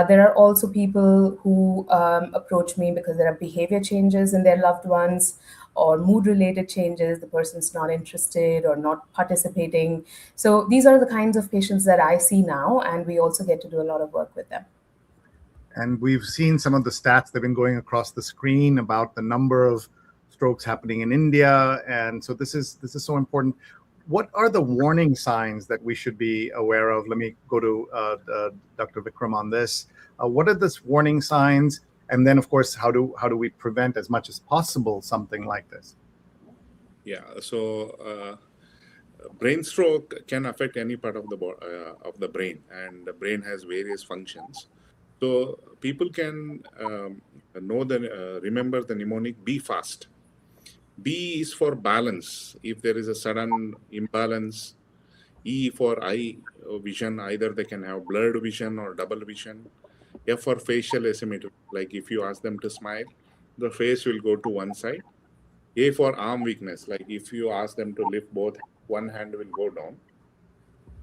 S7: There are also people who approach me because there are behavior changes in their loved ones or mood-related changes. The person's not interested or not participating. So these are the kinds of patients that I see now, and we also get to do a lot of work with them.
S2: And we've seen some of the stats that have been going across the screen about the number of strokes happening in India, and so this is so important. What are the warning signs that we should be aware of? Let me go to Dr. Vikram on this. What are the warning signs? And then, of course, how do we prevent as much as possible something like this?
S8: Yeah, so brain stroke can affect any part of the brain, and the brain has various functions. So people can remember the mnemonic: be fast. B is for balance. If there is a sudden imbalance, E for eye vision, either they can have blurred vision or double vision. F for facial asymmetry, like if you ask them to smile, the face will go to one side. A for arm weakness, like if you ask them to lift both, one hand will go down.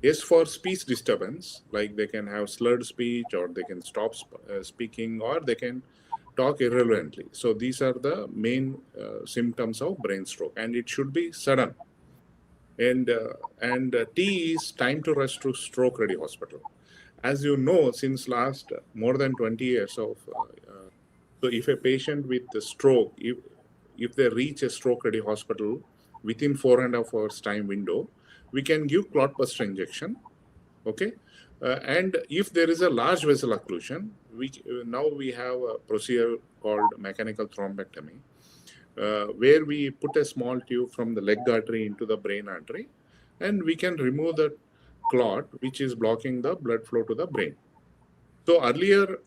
S8: S for speech disturbance, like they can have slurred speech, or they can stop speaking, or they can talk irrelevantly. So these are the main symptoms of brain stroke, and it should be sudden. And T is time to rush to stroke ready hospital. As you know, since last more than 20 years of, so if a patient with a stroke, if they reach a stroke ready hospital within 4.5 hours time window, we can give clot buster injection. Okay. And if there is a large vessel occlusion, now we have a procedure called mechanical thrombectomy, where we put a small tube from the leg artery into the brain artery, and we can remove the clot which is blocking the blood flow to the brain. So earlier,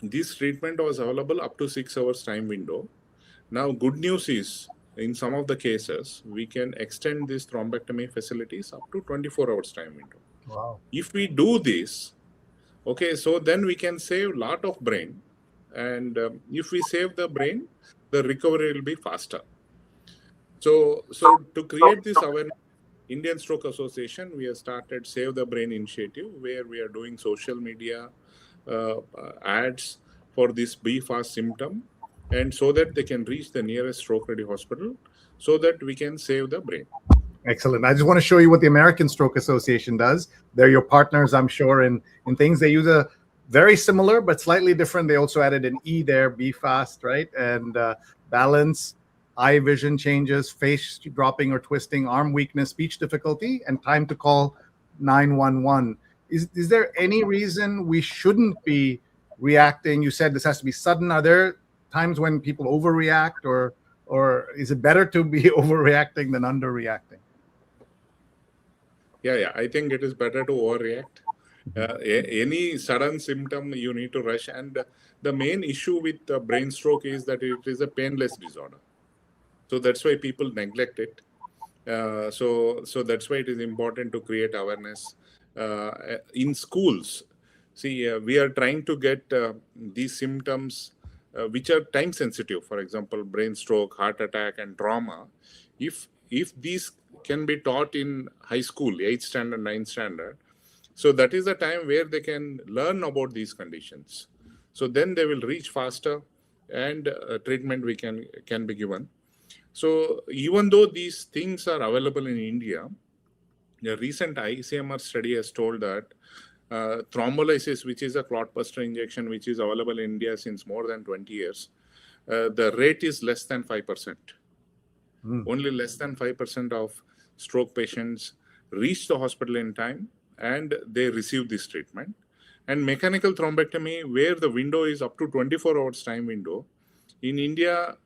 S8: this treatment was available up to 6 hours time window. Now, good news is, in some of the cases, we can extend these thrombectomy facilities up to 24 hours time window.
S2: Wow.
S8: If we do this, okay, so then we can save a lot of brain. And if we save the brain, the recovery will be faster. So to create this awareness, Indian Stroke Association, we have started Save the Brain initiative, where we are doing social media ads for this BFAST symptom, and so that they can reach the nearest stroke-ready hospital, so that we can save the brain.
S2: Excellent. I just want to show you what the American Stroke Association does. They're your partners, I'm sure, in things. They use a very similar but slightly different. They also added an E there, BFAST, right? And balance, eye vision changes, face dropping or twisting, arm weakness, speech difficulty, and time to call 911. Is there any reason we shouldn't be reacting? You said this has to be sudden. Are there times when people overreact, or is it better to be overreacting than underreacting?
S8: Yeah, I think it is better to overreact. Any sudden symptom, you need to rush. And the main issue with brain stroke is that it is a painless disorder. So that's why people neglect it. So that's why it is important to create awareness in schools. See, we are trying to get these symptoms which are time sensitive. For example, brain stroke, heart attack, and trauma. If these can be taught in high school, 8th standard, 9th standard, so that is the time where they can learn about these conditions. So then they will reach faster, and treatment can be given. So even though these things are available in India, the recent ICMR study has told that thrombolysis, which is a clot buster injection, which is available in India since more than 20 years, the rate is less than 5%. Only less than 5% of stroke patients reach the hospital in time, and they receive this treatment. And mechanical thrombectomy, where the window is up to 24 hours time window, in India,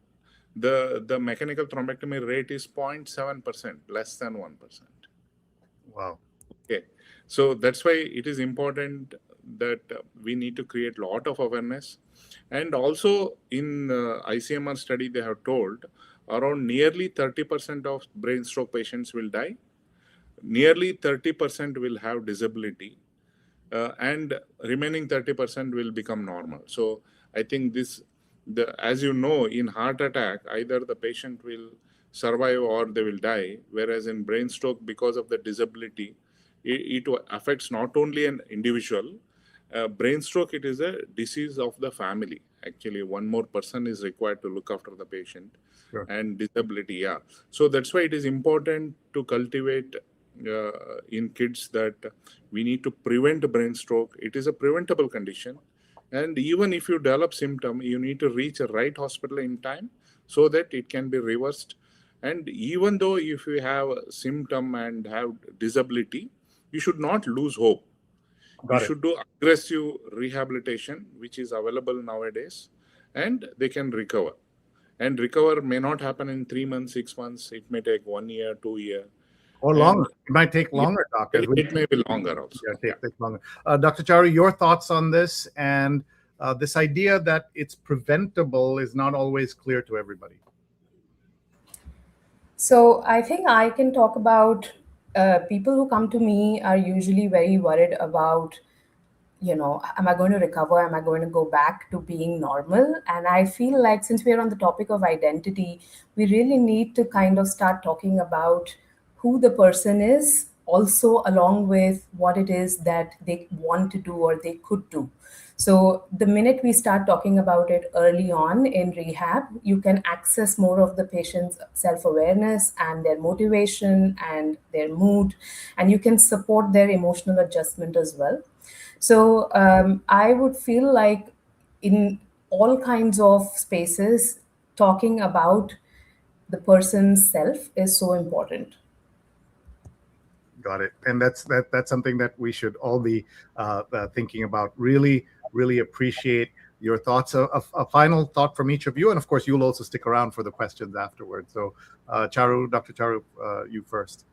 S8: the mechanical thrombectomy rate is 0.7%, less than 1%.
S2: Wow.
S8: Okay. So that's why it is important that we need to create a lot of awareness. And also in ICMR study, they have told around nearly 30% of brain stroke patients will die. Nearly 30% will have disability, and remaining 30% will become normal. So I think as you know, in heart attack, either the patient will survive or they will die. Whereas in brain stroke, because of the disability, it affects not only an individual. Brain stroke, it is a disease of the family. Actually, one more person is required to look after the patient.
S2: Sure.
S8: And disability, yeah. So that's why it is important to cultivate in kids that we need to prevent brain stroke. It is a preventable condition. And even if you develop symptom, you need to reach a right hospital in time so that it can be reversed. And even though if you have a symptom and have disability, you should not lose hope. You should do aggressive rehabilitation, which is available nowadays, and they can recover. And recover may not happen in 3 months, 6 months. It may take 1 year, 2 years.
S2: Or longer. It might take longer, doctor.
S8: It may be longer also.
S2: Yeah, take longer. Dr. Charu, your thoughts on this, and this idea that it's preventable is not always clear to everybody.
S7: So I think I can talk about people who come to me are usually very worried about, am I going to recover? Am I going to go back to being normal? And I feel like since we're on the topic of identity, we really need to kind of start talking about who the person is, also along with what it is that they want to do or they could do. So the minute we start talking about it early on in rehab, you can access more of the patient's self-awareness and their motivation and their mood, and you can support their emotional adjustment as well. So I would feel like in all kinds of spaces, talking about the person's self is so important.
S2: Got it. And that's something that we should all be thinking about. Really, really appreciate your thoughts. A final thought from each of you, and of course, you'll also stick around for the questions afterwards. So, Dr. Charu, you first.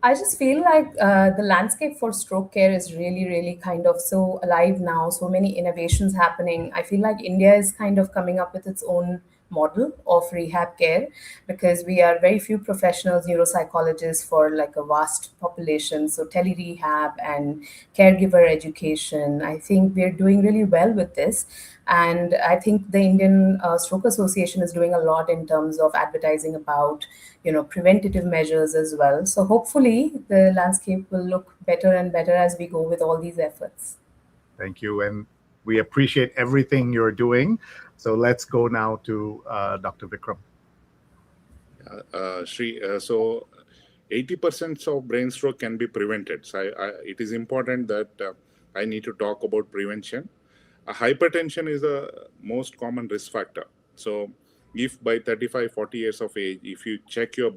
S7: I just feel like the landscape for stroke care is really, really kind of so alive now. So many innovations happening. I feel like India is kind of coming up with its own model of rehab care, because we are very few professionals, neuropsychologists for like a vast population. So tele-rehab and caregiver education, I think we're doing really well with this. And I think the Indian Stroke Association is doing a lot in terms of advertising about, preventative measures as well. So hopefully the landscape will look better and better as we go with all these efforts.
S2: Thank you. And we appreciate everything you're doing. So let's go now to Dr. Vikram.
S8: Sri, so 80% of brain stroke can be prevented. So it is important that I need to talk about prevention. Hypertension is the most common risk factor. So if by 35, 40 years of age, if you check your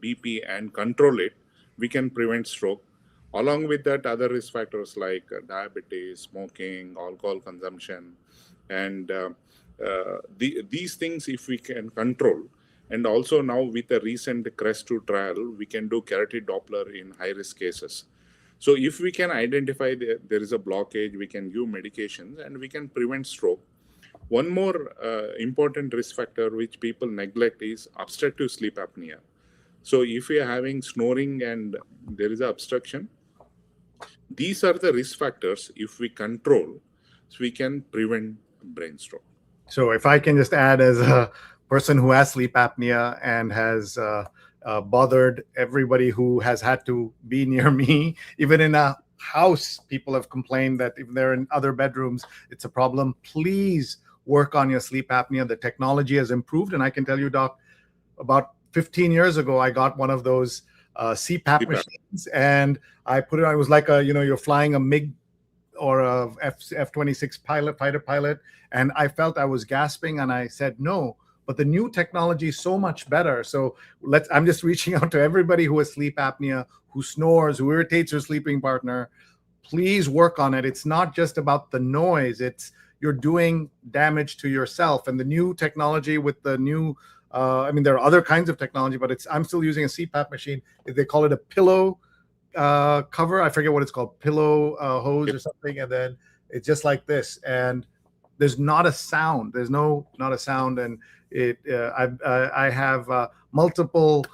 S8: BP and control it, we can prevent stroke. Along with that, other risk factors like diabetes, smoking, alcohol consumption, and these things, if we can control. And also now with the recent CREST-2 trial, we can do carotid Doppler in high-risk cases. So if we can identify there is a blockage, we can give medications and we can prevent stroke. One more important risk factor which people neglect is obstructive sleep apnea. So if we are having snoring and there is an obstruction, these are the risk factors. If we control, so we can prevent brain stroke.
S2: So if I can just add, as a person who has sleep apnea and has bothered everybody who has had to be near me, even in a house, people have complained that if they're in other bedrooms, it's a problem. Please work on your sleep apnea. The technology has improved. And I can tell you, Doc, about 15 years ago, I got one of those CPAP machines, and I put it on. It was like you're flying a MiG or a F-26 fighter pilot, and I felt I was gasping, and I said no. But the new technology is so much better. So I'm just reaching out to everybody who has sleep apnea, who snores, who irritates their sleeping partner. Please work on it. It's not just about the noise. You're doing damage to yourself. And the new technology with the new, there are other kinds of technology, but I'm still using a CPAP machine. They call it a pillow cover. I forget what it's called, pillow hose or something. And then it's just like this. And there's not a sound. There's not a sound. And I have multiple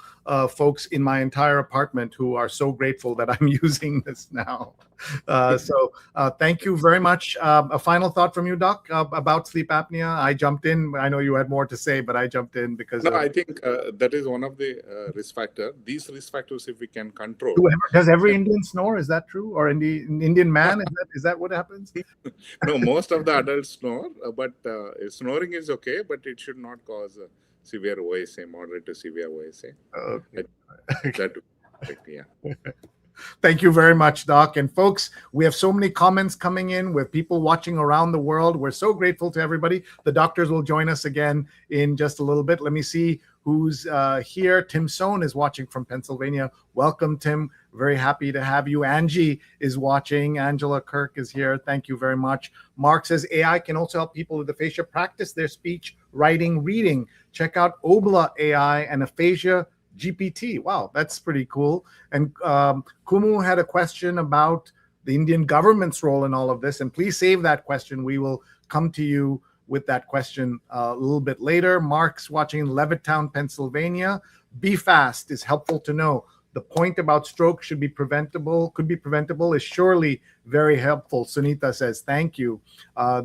S2: folks in my entire apartment who are so grateful that I'm using this now. So thank you very much. A final thought from you, Doc, about sleep apnea. I jumped in. I know you had more to say, but I jumped in because
S8: I think that is one of the risk factors. These risk factors, if we can control.
S2: Does every Indian snore? Is that true? Or an Indian man? Is that what happens?
S8: No, most of the adults snore, but snoring is okay, but it should not cause severe OSA, moderate to severe OSA.
S2: Okay.
S8: Yeah.
S2: Thank you very much, Doc. And folks, we have so many comments coming in with people watching around the world. We're so grateful to everybody. The doctors will join us again in just a little bit. Let me see who's here. Tim Sohn is watching from Pennsylvania. Welcome, Tim. Very happy to have you. Angie is watching. Angela Kirk is here. Thank you very much. Mark says AI can also help people with aphasia practice their speech, writing, reading. Check out Obla AI and Aphasia GPT. Wow, that's pretty cool. And Kumu had a question about the Indian government's role in all of this. And please save that question. We will come to you with that question a little bit later. Mark's watching in Levittown, Pennsylvania. Be fast is helpful to know. The point about stroke could be preventable is surely very helpful. Sunita says, thank you. I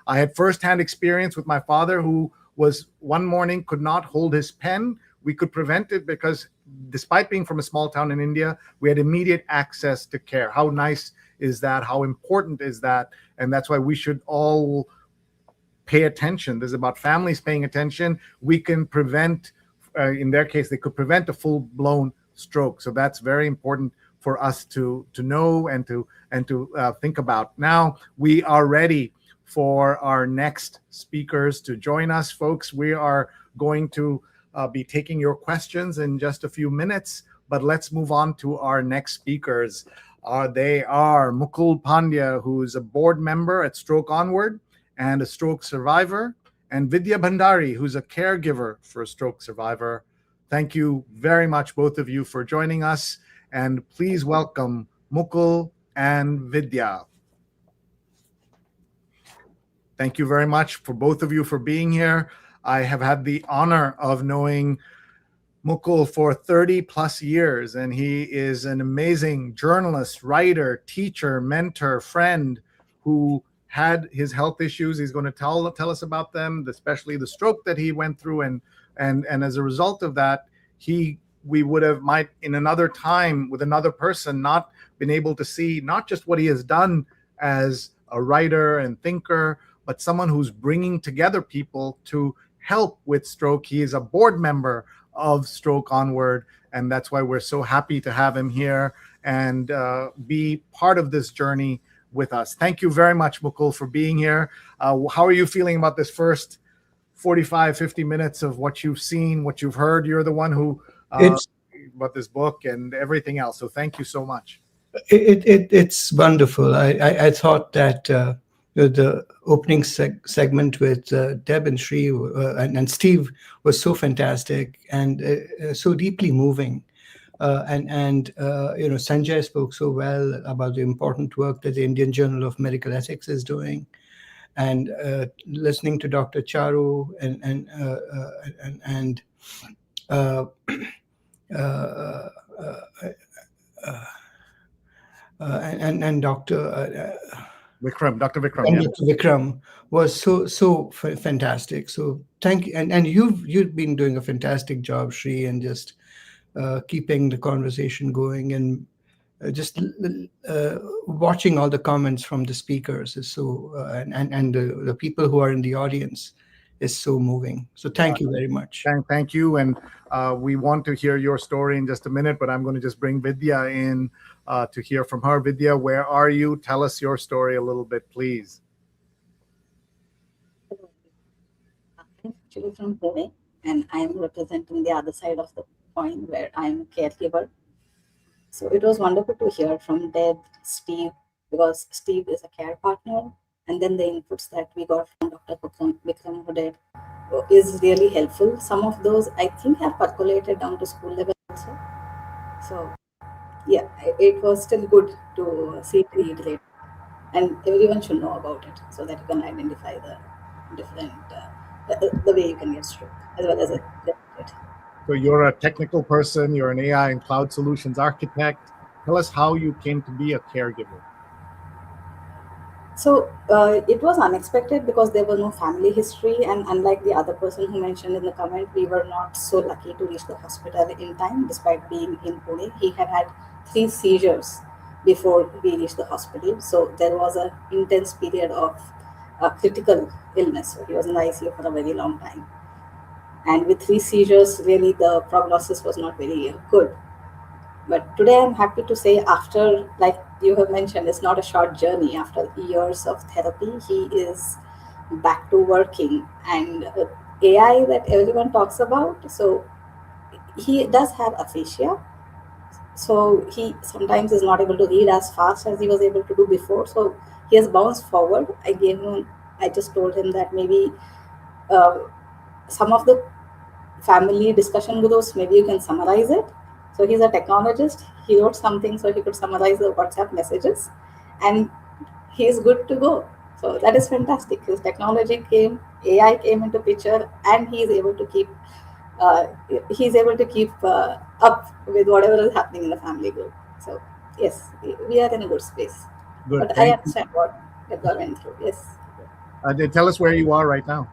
S2: had firsthand experience with my father, who was one morning could not hold his pen. We could prevent it because despite being from a small town in India, we had immediate access to care. How nice is that? How important is that? And that's why we should all pay attention. This is about families paying attention. We can prevent, in their case, they could prevent a full-blown stroke. So that's very important for us to know and to think about. Now we are ready for our next speakers to join us, folks. We are going to be taking your questions in just a few minutes. But let's move on to our next speakers. They are Mukul Pandya, who is a board member at Stroke Onward and a stroke survivor, and Vidya Bhandary, who's a caregiver for a stroke survivor. Thank you very much, both of you, for joining us. And please welcome Mukul and Vidya. Thank you very much for both of you for being here. I have had the honor of knowing Mukul for 30 plus years, and he is an amazing journalist, writer, teacher, mentor, friend who had his health issues. He's going to tell us about them, especially the stroke that he went through. And as a result of that, we would have might in another time with another person not been able to see not just what he has done as a writer and thinker, but someone who's bringing together people to help with stroke. He is a board member of Stroke Onward, and that's why we're so happy to have him here and be part of this journey with us. Thank you very much, Mukul, for being here. How are you feeling about this first 45, 50 minutes of what you've seen, what you've heard? You're the one who about this book and everything else. So thank you so much.
S9: It's wonderful. I thought that the opening segment with Deb and Sri and Steve was so fantastic and so deeply moving. Sanjay spoke so well about the important work that the Indian Journal of Medical Ethics is doing, and listening to Dr. Charu and Dr.
S2: Dr. Vikram.
S9: And Dr. Vikram was so fantastic. So thank you, and you've been doing a fantastic job, Sri, and just keeping the conversation going, and just watching all the comments from the speakers is so and the people who are in the audience is so moving. So thank you very much.
S2: Thank you, and we want to hear your story in just a minute, but I'm going to just bring Vidya in to hear from her. Vidya, where are you? Tell us your story a little bit, please.
S10: I'm actually from Pune, and I'm representing the other side of the coin where I'm a caregiver. So it was wonderful to hear from Deb, Steve, because Steve is a care partner, and then the inputs that we got from Dr. Vikram Huded is really helpful. Some of those I think have percolated down to school level also. So yeah, it was still good to see it reiterate, and everyone should know about it so that you can identify the different the way you can get stroke as well as it.
S2: So you're a technical person, you're an AI and cloud solutions architect. Tell us how you came to be a caregiver.
S10: So it was unexpected because there was no family history, and unlike the other person who mentioned in the comment, we were not so lucky to reach the hospital in time despite being in Pune. He had 3 seizures before we reached the hospital. So there was an intense period of critical illness. So he was in the ICU for a very long time. And with 3 seizures, really the prognosis was not very good. But today I'm happy to say, after, like you have mentioned, it's not a short journey. After years of therapy, he is back to working. And AI that everyone talks about, so he does have aphasia. So he sometimes is not able to read as fast as he was able to do before. So he has bounced forward. I just told him that maybe some of the family discussion gurus, maybe you can summarize it. So he's a technologist. He wrote something so he could summarize the WhatsApp messages, and he's good to go. So that is fantastic. His technology came, AI came into picture, and he's able to keep up with whatever is happening in the family group. So yes, we are in a good space.
S2: Good.
S10: But I understand what you're going through. Yes.
S2: Tell us where you are right now.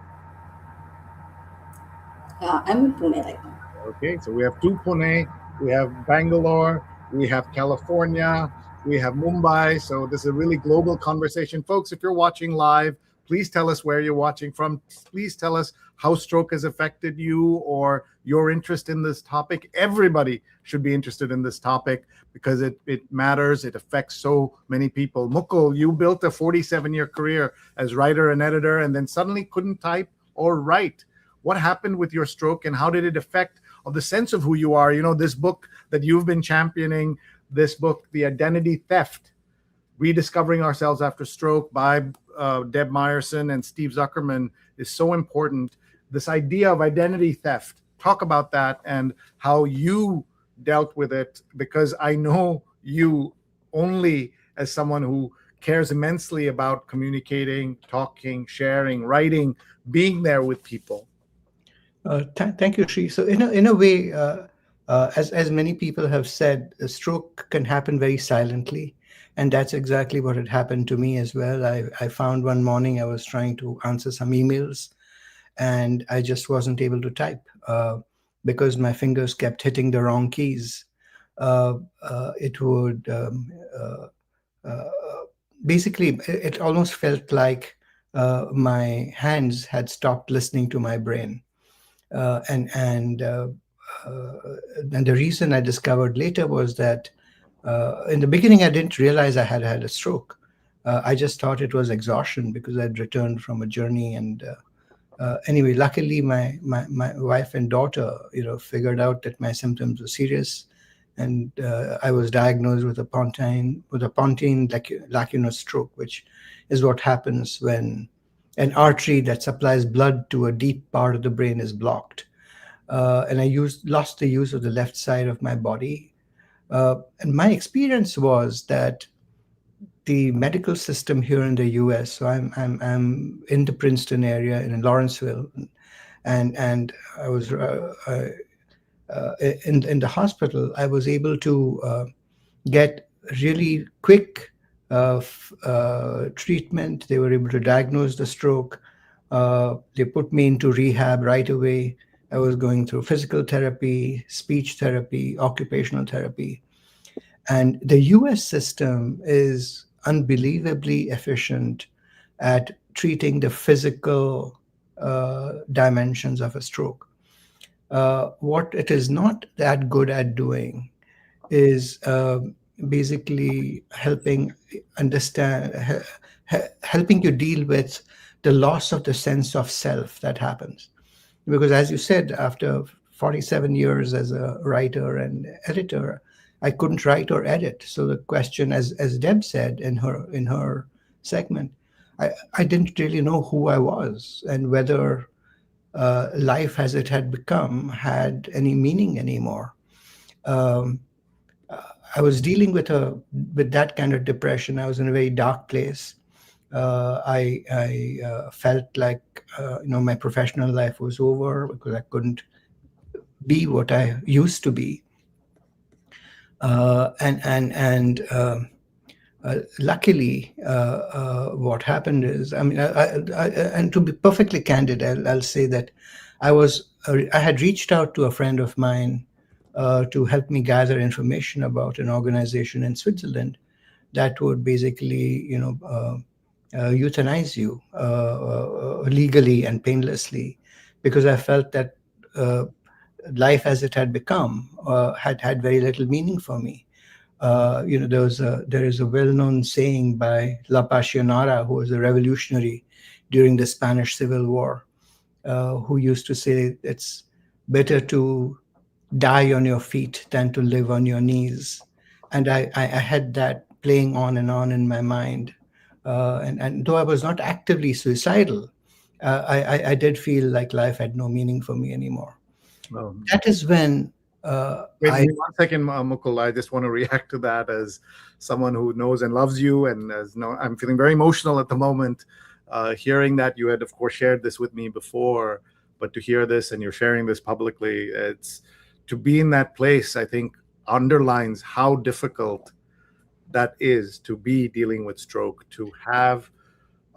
S10: I'm in Pune right now.
S2: Okay, so we have 2 Pune, we have Bangalore, we have California, we have Mumbai. So this is a really global conversation. Folks, if you're watching live, please tell us where you're watching from. Please tell us how stroke has affected you or your interest in this topic. Everybody should be interested in this topic because it matters. It affects so many people. Mukul, you built a 47-year career as writer and editor and then suddenly couldn't type or write. What happened with your stroke and how did it affect of the sense of who you are. This book that you've been championing, this book, The Identity Theft, Rediscovering Ourselves After Stroke by Deb Meyerson and Steve Zuckerman, is so important. This idea of identity theft, talk about that and how you dealt with it, because I know you only as someone who cares immensely about communicating, talking, sharing, writing, being there with people.
S9: Thank you, Sri. So in a way, as many people have said, a stroke can happen very silently. And that's exactly what had happened to me as well. I found one morning I was trying to answer some emails and I just wasn't able to type because my fingers kept hitting the wrong keys. It would basically, it almost felt like my hands had stopped listening to my brain. And the reason I discovered later was that in the beginning, I didn't realize I had had a stroke. I just thought it was exhaustion because I'd returned from a journey. And anyway, luckily, my wife and daughter, figured out that my symptoms were serious, and I was diagnosed with a pontine lacunar stroke, which is what happens when an artery that supplies blood to a deep part of the brain is blocked. And I lost the use of the left side of my body. And my experience was that the medical system here in the U.S. So I'm in the Princeton area in Lawrenceville, and I was in the hospital. I was able to get really quick treatment. They were able to diagnose the stroke. They put me into rehab right away. I was going through physical therapy, speech therapy, occupational therapy. And the US system is unbelievably efficient at treating the physical dimensions of a stroke. What it is not that good at doing is basically helping you deal with the loss of the sense of self that happens. Because as you said, after 47 years as a writer and editor, I couldn't write or edit. So the question, as Deb said in her segment, I didn't really know who I was and whether life as it had become had any meaning anymore. I was dealing with that kind of depression. I was in a very dark place. I felt like my professional life was over because I couldn't be what I used to be. Luckily, what happened is, and to be perfectly candid, I'll say that I had reached out to a friend of mine to help me gather information about an organization in Switzerland that would basically, euthanize you legally and painlessly, because I felt that life as it had become had very little meaning for me. There is a well-known saying by La Pasionara, who was a revolutionary during the Spanish Civil War, who used to say it's better to die on your feet than to live on your knees. And I had that playing on in my mind. And though I was not actively suicidal, I did feel like life had no meaning for me anymore. That is when
S2: Wait 1 second, Mukul. I just want to react to that as someone who knows and loves you, and I'm feeling very emotional at the moment, hearing that you had, of course, shared this with me before, but to hear this and you're sharing this publicly, it's to be in that place. I think underlines how difficult that is to be dealing with stroke, to have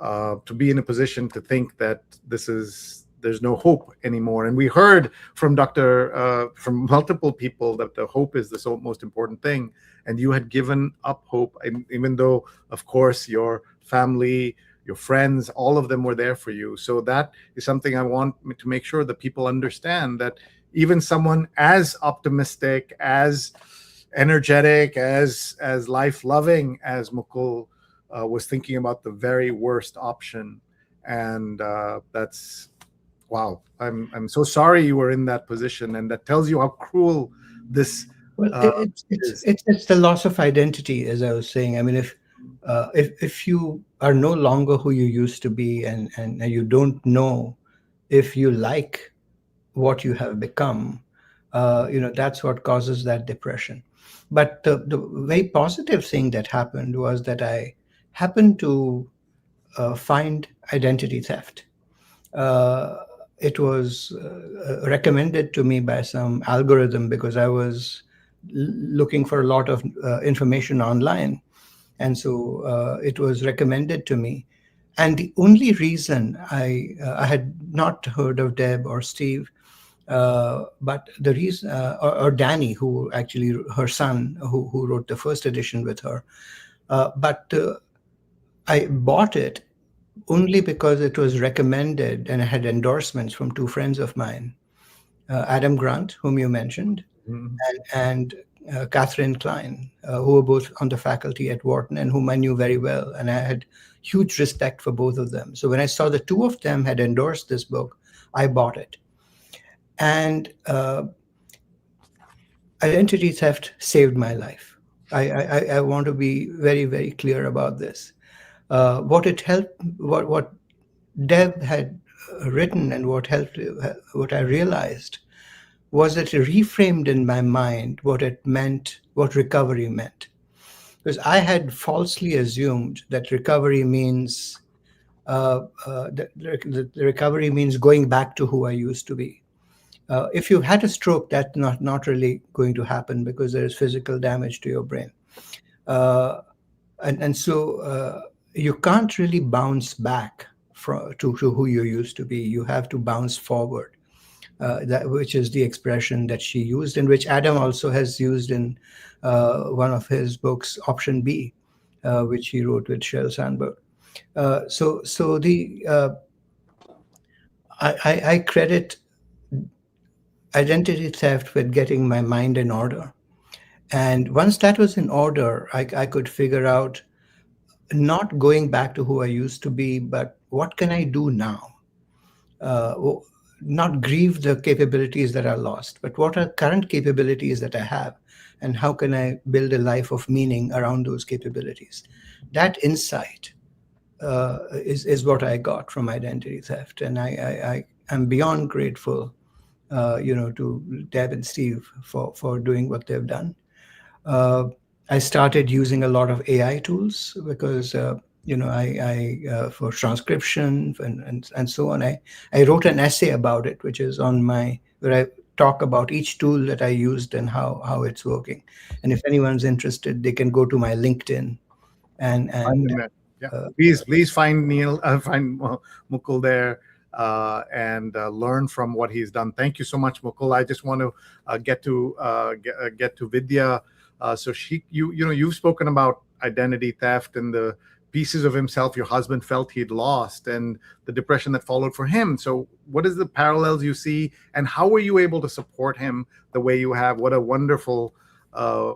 S2: to be in a position to think that there's no hope anymore. And we heard from from multiple people that the hope is the most important thing. And you had given up hope, and even though, of course, your family, your friends, all of them were there for you. So that is something I want to make sure that people understand, that even someone as optimistic, as energetic, as life-loving as Mukul was thinking about the very worst option. And that's Wow, I'm so sorry you were in that position, and that tells you how cruel this
S9: Well,
S2: is.
S9: it's the loss of identity, as I was saying. I mean, if you are no longer who you used to be, and you don't know if you like what you have become, that's what causes that depression. But the very positive thing that happened was that I happened to find identity theft. It was recommended to me by some algorithm because I was looking for a lot of information online. And so it was recommended to me. And the only reason I had not heard of Deb or Steve, but the reason, or Danny, who actually, her son, who wrote the first edition with her, but I bought it only because it was recommended and I had endorsements from two friends of mine, Adam Grant, whom you mentioned, and Catherine Klein, who were both on the faculty at Wharton and whom I knew very well. And I had huge respect for both of them. So when I saw the two of them had endorsed this book, I bought it. And identity theft saved my life. I want to be very, very clear about this. What it helped, what Deb had written and what helped, what I realized was that it reframed in my mind what it meant, what recovery meant. Because I had falsely assumed that recovery means, the recovery means going back to who I used to be. If you had a stroke, that's not really going to happen because there is physical damage to your brain. And so you can't really bounce back to who you used to be. You have to bounce forward, which is the expression that she used, and which Adam also has used in one of his books, Option B, which he wrote with Sheryl Sandberg. I credit identity theft with getting my mind in order. And once that was in order, I could figure out not going back to who I used to be, but what can I do now? Not grieve the capabilities that are lost, but what are current capabilities that I have, and how can I build a life of meaning around those capabilities? That insight is what I got from identity theft, and I am beyond grateful, to Deb and Steve for doing what they've done. I started using a lot of AI tools because, I for transcription and so on. I wrote an essay about it, which is where I talk about each tool that I used and how it's working. And if anyone's interested, they can go to my LinkedIn and
S2: please find find Mukul there. And learn from what he's done. Thank you so much, Mukul. I just want to get to Vidya. So you've spoken about identity theft and the pieces of himself your husband felt he'd lost and the depression that followed for him. So what is the parallels you see, and how were you able to support him the way you have? What a wonderful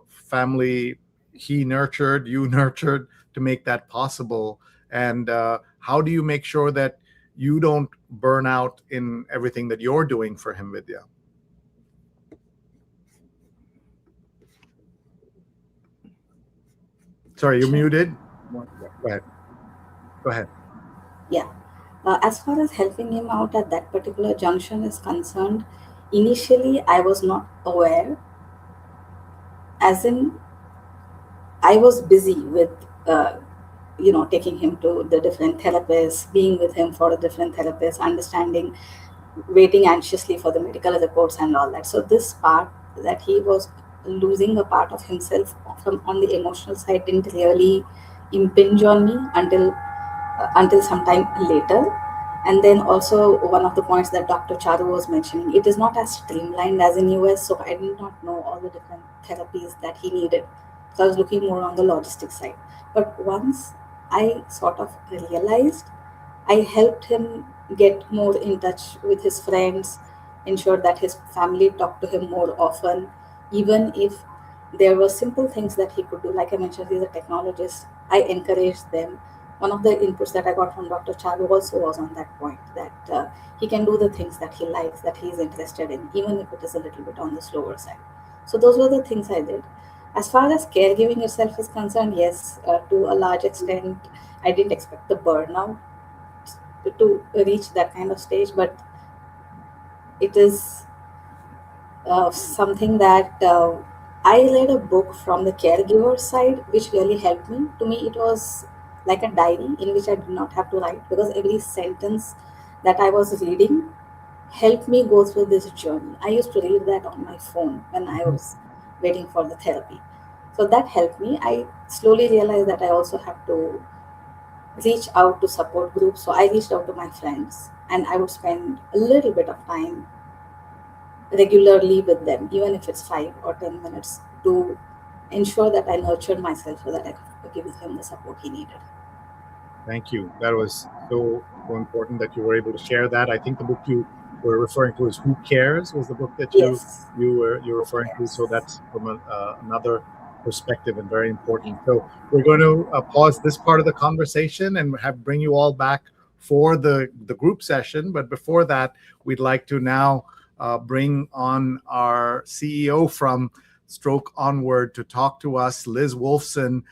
S2: family he nurtured, you nurtured to make that possible. And how do you make sure that you don't burn out in everything that you're doing for him, Vidya? Sorry, you're muted. Go ahead.
S10: Yeah. As far as helping him out at that particular junction is concerned, initially I was not aware, as in I was busy with taking him to the different therapists, being with him for a different therapist, understanding, waiting anxiously for the medical reports and all that. So this part that he was losing a part of himself from on the emotional side didn't really impinge on me until some time later. And then also one of the points that Dr. Charu was mentioning, it is not as streamlined as in US, so I did not know all the different therapies that he needed. So I was looking more on the logistics side. But once I sort of realized, I helped him get more in touch with his friends, ensured that his family talked to him more often, even if there were simple things that he could do. Like I mentioned, he's a technologist. I encouraged them one of the inputs that I got from Dr. Charu also was on that point, that he can do the things that he likes, that he's interested in, even if it is a little bit on the slower side. So those were the things I did. As far as caregiving yourself is concerned, yes, to a large extent, I didn't expect the burnout to reach that kind of stage, but it is something that I read a book from the caregiver side, which really helped me. To me, it was like a diary in which I did not have to write, because every sentence that I was reading helped me go through this journey. I used to read that on my phone when I was waiting for the therapy. So that helped me. I slowly realized that I also have to reach out to support groups. So I reached out to my friends, and I would spend a little bit of time regularly with them, even if it's 5 or 10 minutes, to ensure that I nurtured myself so that I could give him the support he needed.
S2: Thank you. That was so important that you were able to share that. I think the book you were referring to is "Who Cares" was the book that you were referring to. So that's from another perspective and very important. So we're going to pause this part of the conversation and bring you all back for the group session. But before that, we'd like to now bring on our CEO from Stroke Onward to talk to us, Liz Wolfson,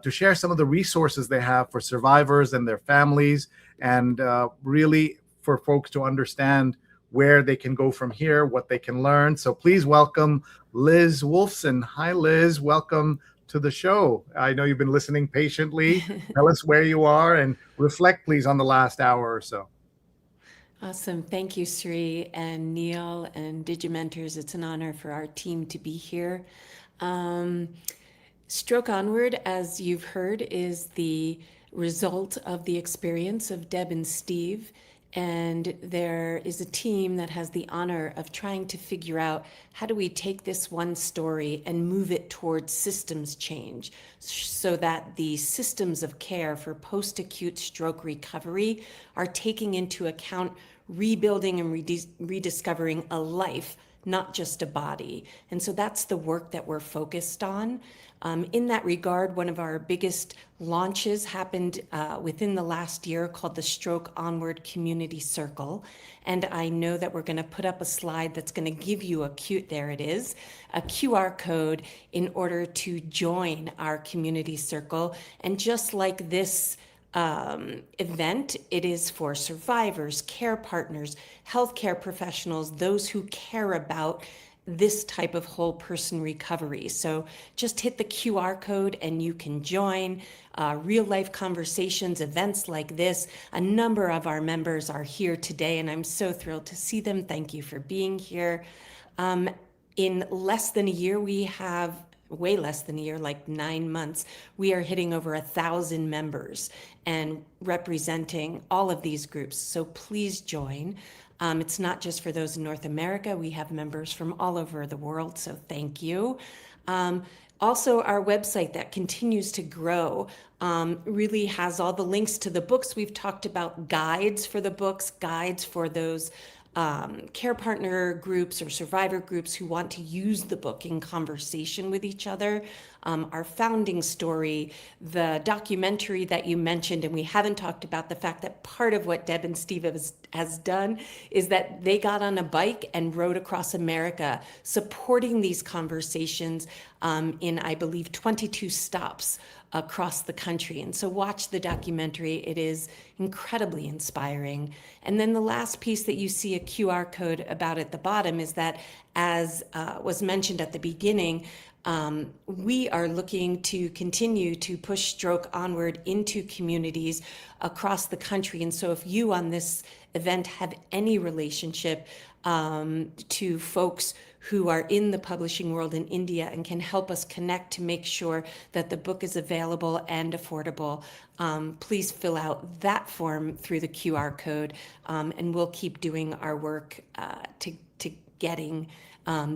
S2: to share some of the resources they have for survivors and their families, and really for folks to understand where they can go from here, what they can learn. So please welcome Liz Wolfson. Hi, Liz. Welcome to the show. I know you've been listening patiently. Tell us where you are and reflect, please, on the last hour or so.
S11: Awesome. Thank you, Sri and Neil and Digimentors. It's an honor for our team to be here. Stroke Onward, as you've heard, is the result of the experience of Deb and Steve. And there is a team that has the honor of trying to figure out how do we take this one story and move it towards systems change so that the systems of care for post-acute stroke recovery are taking into account rebuilding and rediscovering a life, not just a body. And so that's the work that we're focused on. In that regard, one of our biggest launches happened within the last year called the Stroke Onward Community Circle. And I know that we're going to put up a slide that's going to give you a QR code in order to join our community circle. And just like this event, it is for survivors, care partners, healthcare professionals, those who care about this type of whole person recovery. So just hit the QR code and you can join real life conversations, events like this. A number of our members are here today and I'm so thrilled to see them. Thank you for being here. In less than a year, we have way less than a year, like 9 months, we are hitting over 1,000 members and representing all of these groups. So please join. It's not just for those in North America. We have members from all over the world, so thank you. Also, our website that continues to grow really has all the links to the books. We've talked about guides for the books, guides for those care partner groups or survivor groups who want to use the book in conversation with each other. Our founding story, the documentary that you mentioned, and we haven't talked about the fact that part of what Deb and Steve has done is that they got on a bike and rode across America, supporting these conversations in, I believe, 22 stops across the country. And so watch the documentary. It is incredibly inspiring. And then the last piece that you see a QR code about at the bottom is that, as was mentioned at the beginning, we are looking to continue to push Stroke Onward into communities across the country. And so if you on this event have any relationship to folks who are in the publishing world in India and can help us connect to make sure that the book is available and affordable, please fill out that form through the QR code, and we'll keep doing our work to getting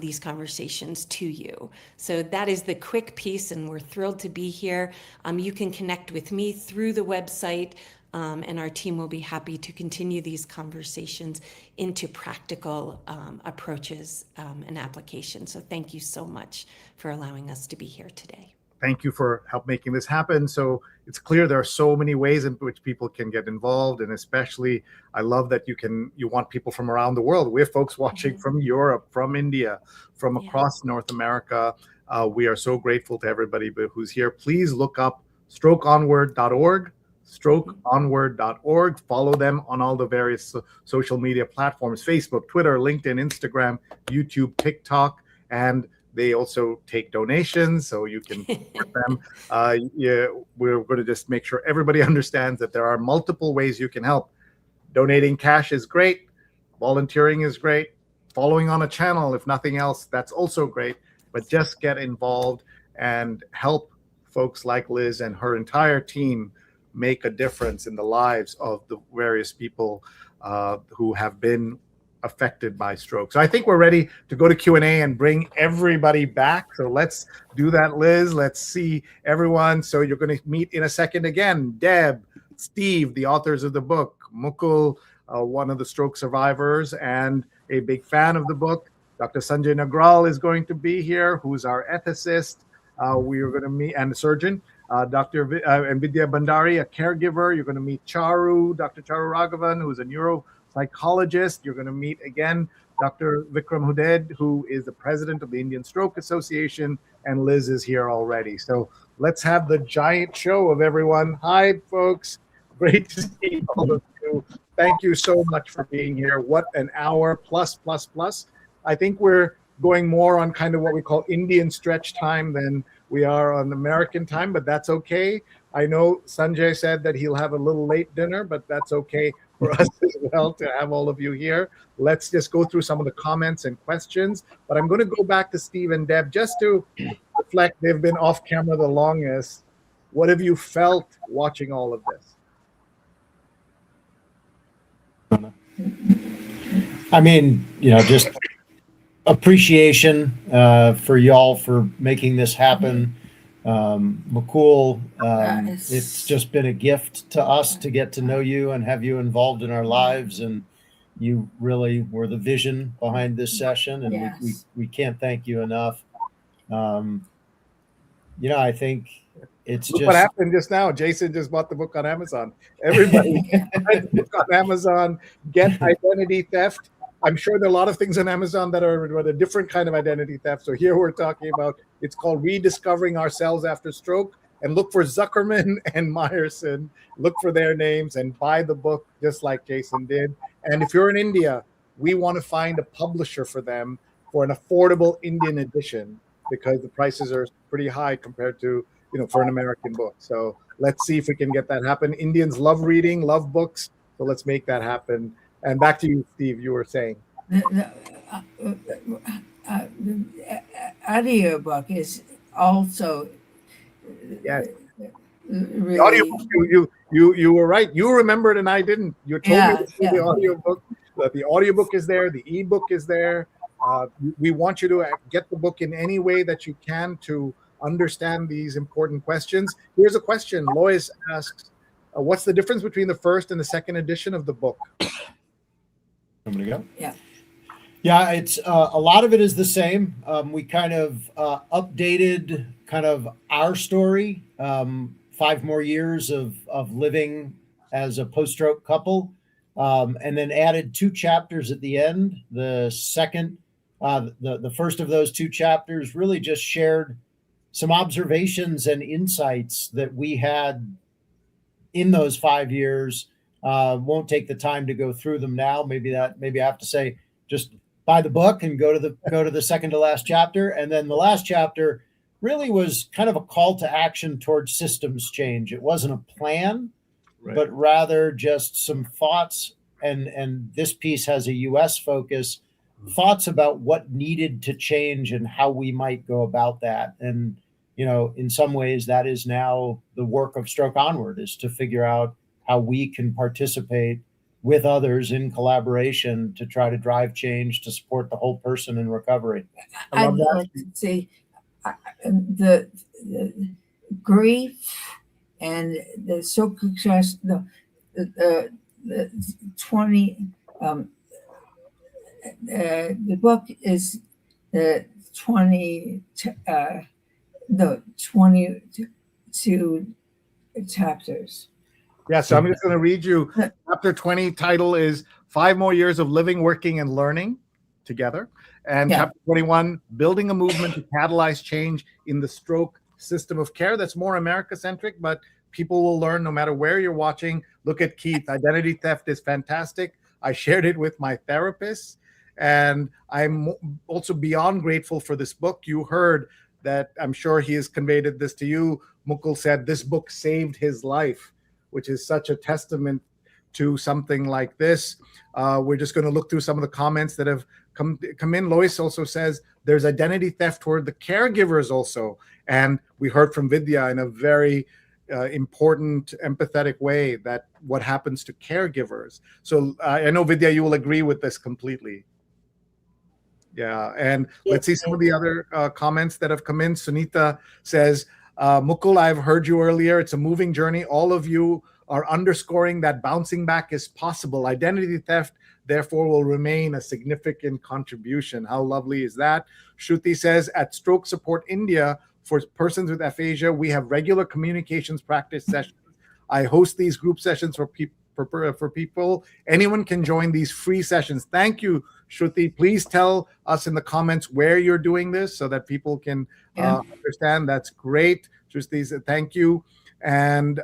S11: these conversations to you. So that is the quick piece, and we're thrilled to be here. You can connect with me through the website, and our team will be happy to continue these conversations into practical approaches and applications. So thank you so much for allowing us to be here today.
S2: thank you for help making this happen. So it's clear there are so many ways in which people can get involved, and especially I love that you want people from around the world. We have folks watching from Europe, from India, from across North America. We are so grateful to everybody who's here. Please look up strokeonward.org, strokeonward.org. Follow them on all the various social media platforms: Facebook, Twitter, LinkedIn, Instagram, YouTube, TikTok, and they also take donations, so you can support them. We're going to just make sure everybody understands that there are multiple ways you can help. Donating cash is great. Volunteering is great. Following on a channel, if nothing else, that's also great. But just get involved and help folks like Liz and her entire team make a difference in the lives of the various people who have been affected by stroke. So I think we're ready to go to Q&A and bring everybody back. So let's do that, Liz. Let's see everyone. So you're going to meet in a second again, Deb, Steve, the authors of the book, Mukul, one of the stroke survivors and a big fan of the book. Dr. Sanjay Nagral is going to be here, who's our ethicist. We are going to meet, and a surgeon, Dr. Vidya Bhandary, a caregiver. You're going to meet Dr. Charu Raghavan, who's a neuropsychologist. You're going to meet again Dr. Vikram Huded, who is the president of the Indian Stroke Association, and Liz is here already. So let's have the giant show of everyone. Hi, folks. Great to see all of you. Thank you so much for being here. What an hour plus. I think we're going more on kind of what we call Indian stretch time than we are on American time, but that's okay. I know Sanjay said that he'll have a little late dinner, but that's okay for us as well to have all of you here. Let's just go through some of the comments and questions, but I'm going to go back to Steve and Deb just to reflect. They've been off camera the longest. What have you felt watching all of this?
S4: I mean, just appreciation for y'all for making this happen. Mukul, it's just been a gift to us to get to know you and have you involved in our lives, and you really were the vision behind this session, and we can't thank you enough. I think it's
S2: Look what happened just now. Jason just bought the book on Amazon. Everybody buy the book on Amazon. Get identity theft. I'm sure there are a lot of things on Amazon that are a different kind of identity theft. So here we're talking about, it's called Rediscovering Ourselves After Stroke. And look for Zuckerman and Meyerson. Look for their names and buy the book just like Jason did. And if you're in India, we want to find a publisher for them for an affordable Indian edition, because the prices are pretty high compared to, for an American book. So let's see if we can get that happen. Indians love reading, love books. So let's make that happen. And back to you, Steve, you were saying.
S5: The audiobook is also really...
S2: The audiobook, you were right. You remembered and I didn't. You told me the audiobook. The audiobook is there. The ebook is there. We want you to get the book in any way that you can to understand these important questions. Here's a question. Lois asks, what's the difference between the first and the second edition of the book?
S4: I'm going to go.
S5: Yeah,
S4: it's a lot of it is the same. We kind of updated kind of our story, 5 more years of living as a post-stroke couple, and then added 2 chapters at the end. The second, the first of those 2 chapters really just shared some observations and insights that we had in those 5 years. Won't take the time to go through them now. Maybe I have to say, just buy the book and go to the second to last chapter. And then the last chapter really was kind of a call to action towards systems change. It wasn't a plan, but rather just some thoughts. And this piece has a US focus, thoughts about what needed to change and how we might go about that. And, in some ways that is now the work of Stroke Onward, is to figure out how we can participate with others in collaboration to try to drive change to support the whole person in recovery.
S5: I'd like to see the grief and the stroke success, the 20, the book is the the 22 chapters.
S2: Yeah, so I'm just going to read you. Chapter 20 title is 5 More Years of Living, Working, and Learning Together. And chapter 21, Building a Movement to Catalyze Change in the Stroke System of Care. That's more America-centric, but people will learn no matter where you're watching. Look at Keith. Identity theft is fantastic. I shared it with my therapist, and I'm also beyond grateful for this book. You heard that, I'm sure he has conveyed this to you. Mukul said this book saved his life, which is such a testament to something like this. We're just going to look through some of the comments that have come in. Lois also says there's identity theft toward the caregivers also. And we heard from Vidya in a very important, empathetic way that what happens to caregivers. So I know, Vidya, you will agree with this completely. Yeah, and let's see some of the other comments that have come in. Sunita says, Mukul, I've heard you earlier. It's a moving journey. All of you are underscoring that bouncing back is possible. Identity theft, therefore, will remain a significant contribution. How lovely is that? Shruti says, at Stroke Support India, for persons with aphasia, we have regular communications practice sessions. I host these group sessions for people. Anyone can join these free sessions. Thank you, Shruti. Please tell us in the comments where you're doing this so that people can understand. That's great. Shruti, thank you. And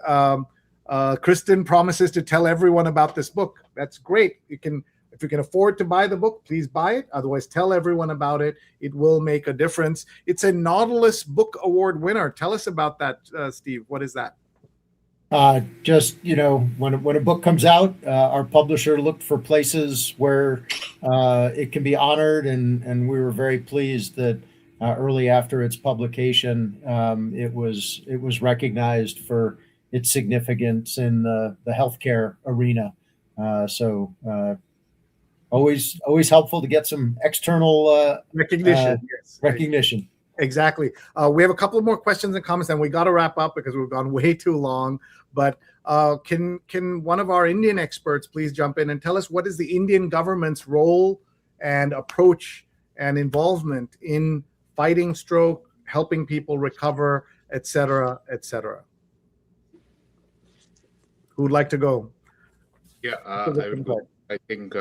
S2: Kristen promises to tell everyone about this book. That's great. If you can afford to buy the book, please buy it. Otherwise, tell everyone about it. It will make a difference. It's a Nautilus Book Award winner. Tell us about that, Steve. What is that?
S4: Just, when a book comes out, our publisher looked for places where it can be honored, and we were very pleased that early after its publication, it was recognized for its significance in the healthcare arena. Always helpful to get some external
S2: recognition. Yes.
S4: Recognition.
S2: Exactly. We have a couple of more questions and comments, and we got to wrap up because we've gone way too long. But can one of our Indian experts please jump in and tell us what is the Indian government's role and approach and involvement in fighting stroke, helping people recover, et cetera, et cetera? Who'd like to go?
S8: Yeah, I will go. I think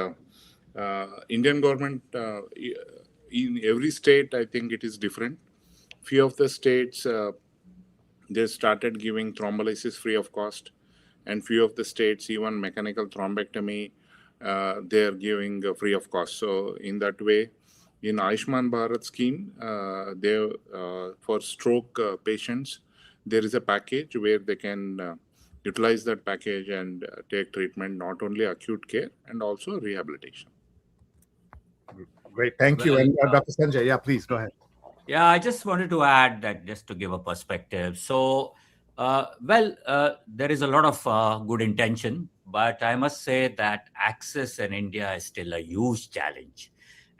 S8: Indian government, in every state, I think it is different. Few of the states, they started giving thrombolysis free of cost, and few of the states, even mechanical thrombectomy, they are giving free of cost. So in that way, in Ayushman Bharat scheme, for stroke patients, there is a package where they can utilize that package and take treatment, not only acute care and also rehabilitation.
S2: Great, thank you. And Dr. Sanjay, yeah, please go ahead.
S6: Yeah, I just wanted to add that just to give a perspective. So, there is a lot of good intention, but I must say that access in India is still a huge challenge.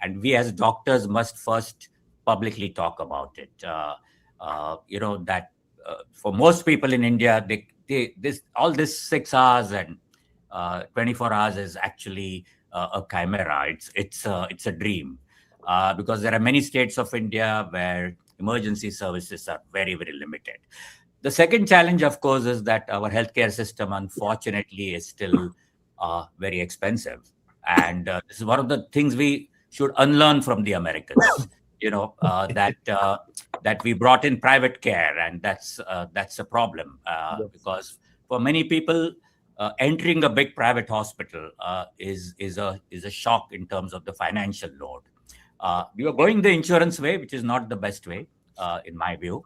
S6: And we as doctors must first publicly talk about it. That for most people in India, all this 6 hours and 24 hours is actually a chimera. It's a dream. Because there are many states of India where emergency services are very, very limited. The second challenge, of course, is that our healthcare system, unfortunately, is still very expensive. And this is one of the things we should unlearn from the Americans, that we brought in private care, and that's a problem. Because for many people, entering a big private hospital is a shock in terms of the financial load. We are going the insurance way, which is not the best way, in my view.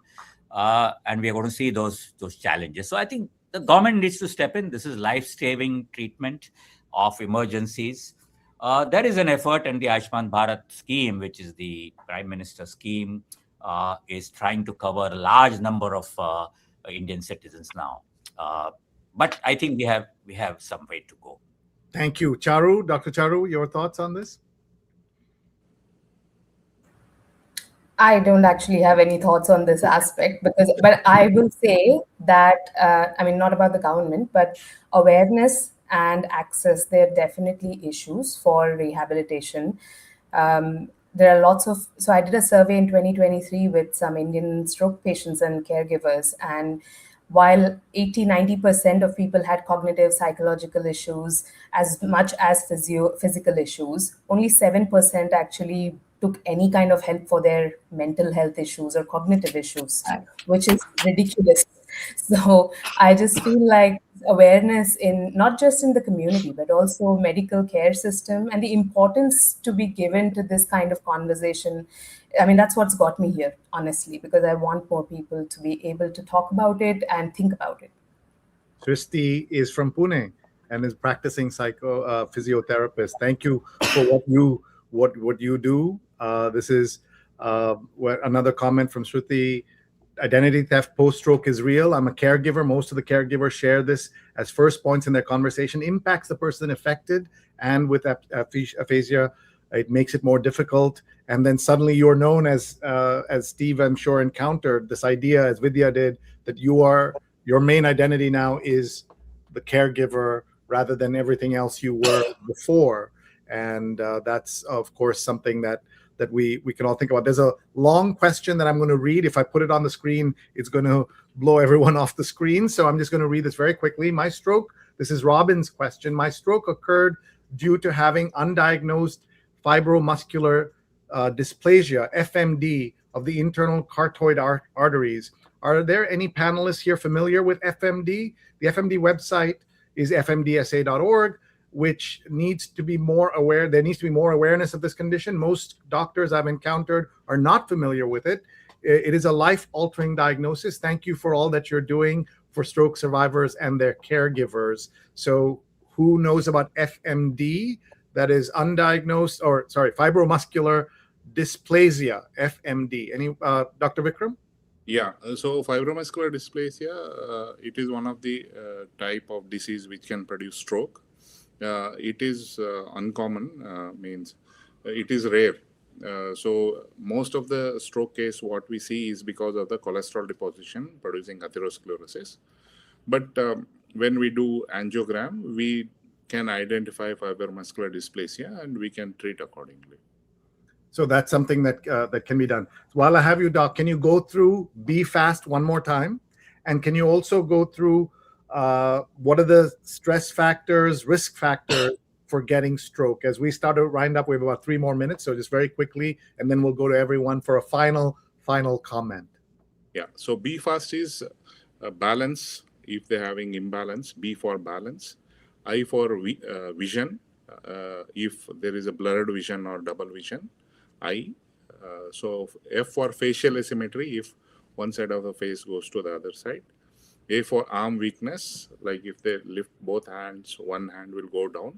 S6: And we are going to see those challenges. So I think the government needs to step in. This is life-saving treatment of emergencies. There is an effort in the Ayushman Bharat scheme, which is the Prime Minister's scheme, is trying to cover a large number of Indian citizens now. But I think we have some way to go.
S2: Thank you. Charu, Dr. Charu, your thoughts on this?
S7: I don't actually have any thoughts on this aspect but I will say that, not about the government, but awareness and access, there are definitely issues for rehabilitation. there are lots of, so I did a survey in 2023 with some Indian stroke patients and caregivers, and while 80-90% of people had cognitive psychological issues as much as physical issues, only 7% actually took any kind of help for their mental health issues or cognitive issues, which is ridiculous. So I just feel like awareness in not just in the community, but also medical care system, and the importance to be given to this kind of conversation. I mean, that's what's got me here, honestly, because I want more people to be able to talk about it and think about it.
S2: Srishti is from Pune and is practicing physiotherapist. Thank you for what you do. This is another comment from Shruti. Identity theft post-stroke is real. I'm a caregiver. Most of the caregivers share this as first points in their conversation. Impacts the person affected, and with aphasia, it makes it more difficult. And then suddenly you're known as Steve, I'm sure, encountered this idea, as Vidya did, that your main identity now is the caregiver rather than everything else you were before. And that's, of course, something that we can all think about. There's a long question that I'm going to read. If I put it on the screen, it's going to blow everyone off the screen. So I'm just going to read this very quickly. My stroke, this is Robin's question. My stroke occurred due to having undiagnosed fibromuscular dysplasia, FMD, of the internal carotid arteries. Are there any panelists here familiar with FMD? The FMD website is fmdsa.org, which needs to be more aware. There needs to be more awareness of this condition. Most doctors I've encountered are not familiar with it. It is a life-altering diagnosis. Thank you for all that you're doing for stroke survivors and their caregivers. So who knows about FMD? That is fibromuscular dysplasia, FMD. Any, Dr. Vikram?
S8: Yeah, so fibromuscular dysplasia, it is one of the type of disease which can produce stroke. It is uncommon, means it is rare. So most of the stroke case, what we see is because of the cholesterol deposition producing atherosclerosis. But when we do angiogram, we can identify fibromuscular dysplasia and we can treat accordingly.
S2: So that's something that that can be done. While I have you, Doc, can you go through BFAST one more time? And can you also go through what are the stress factors, risk factors for getting stroke? As we start to wind up, we have about 3 more minutes. So just very quickly, and then we'll go to everyone for a final comment.
S8: Yeah, so BFAST is balance if they're having imbalance, B for balance, I for vision, if there is a blurred vision or double vision, I. So F for facial asymmetry, if one side of the face goes to the other side. A for arm weakness, like if they lift both hands, one hand will go down.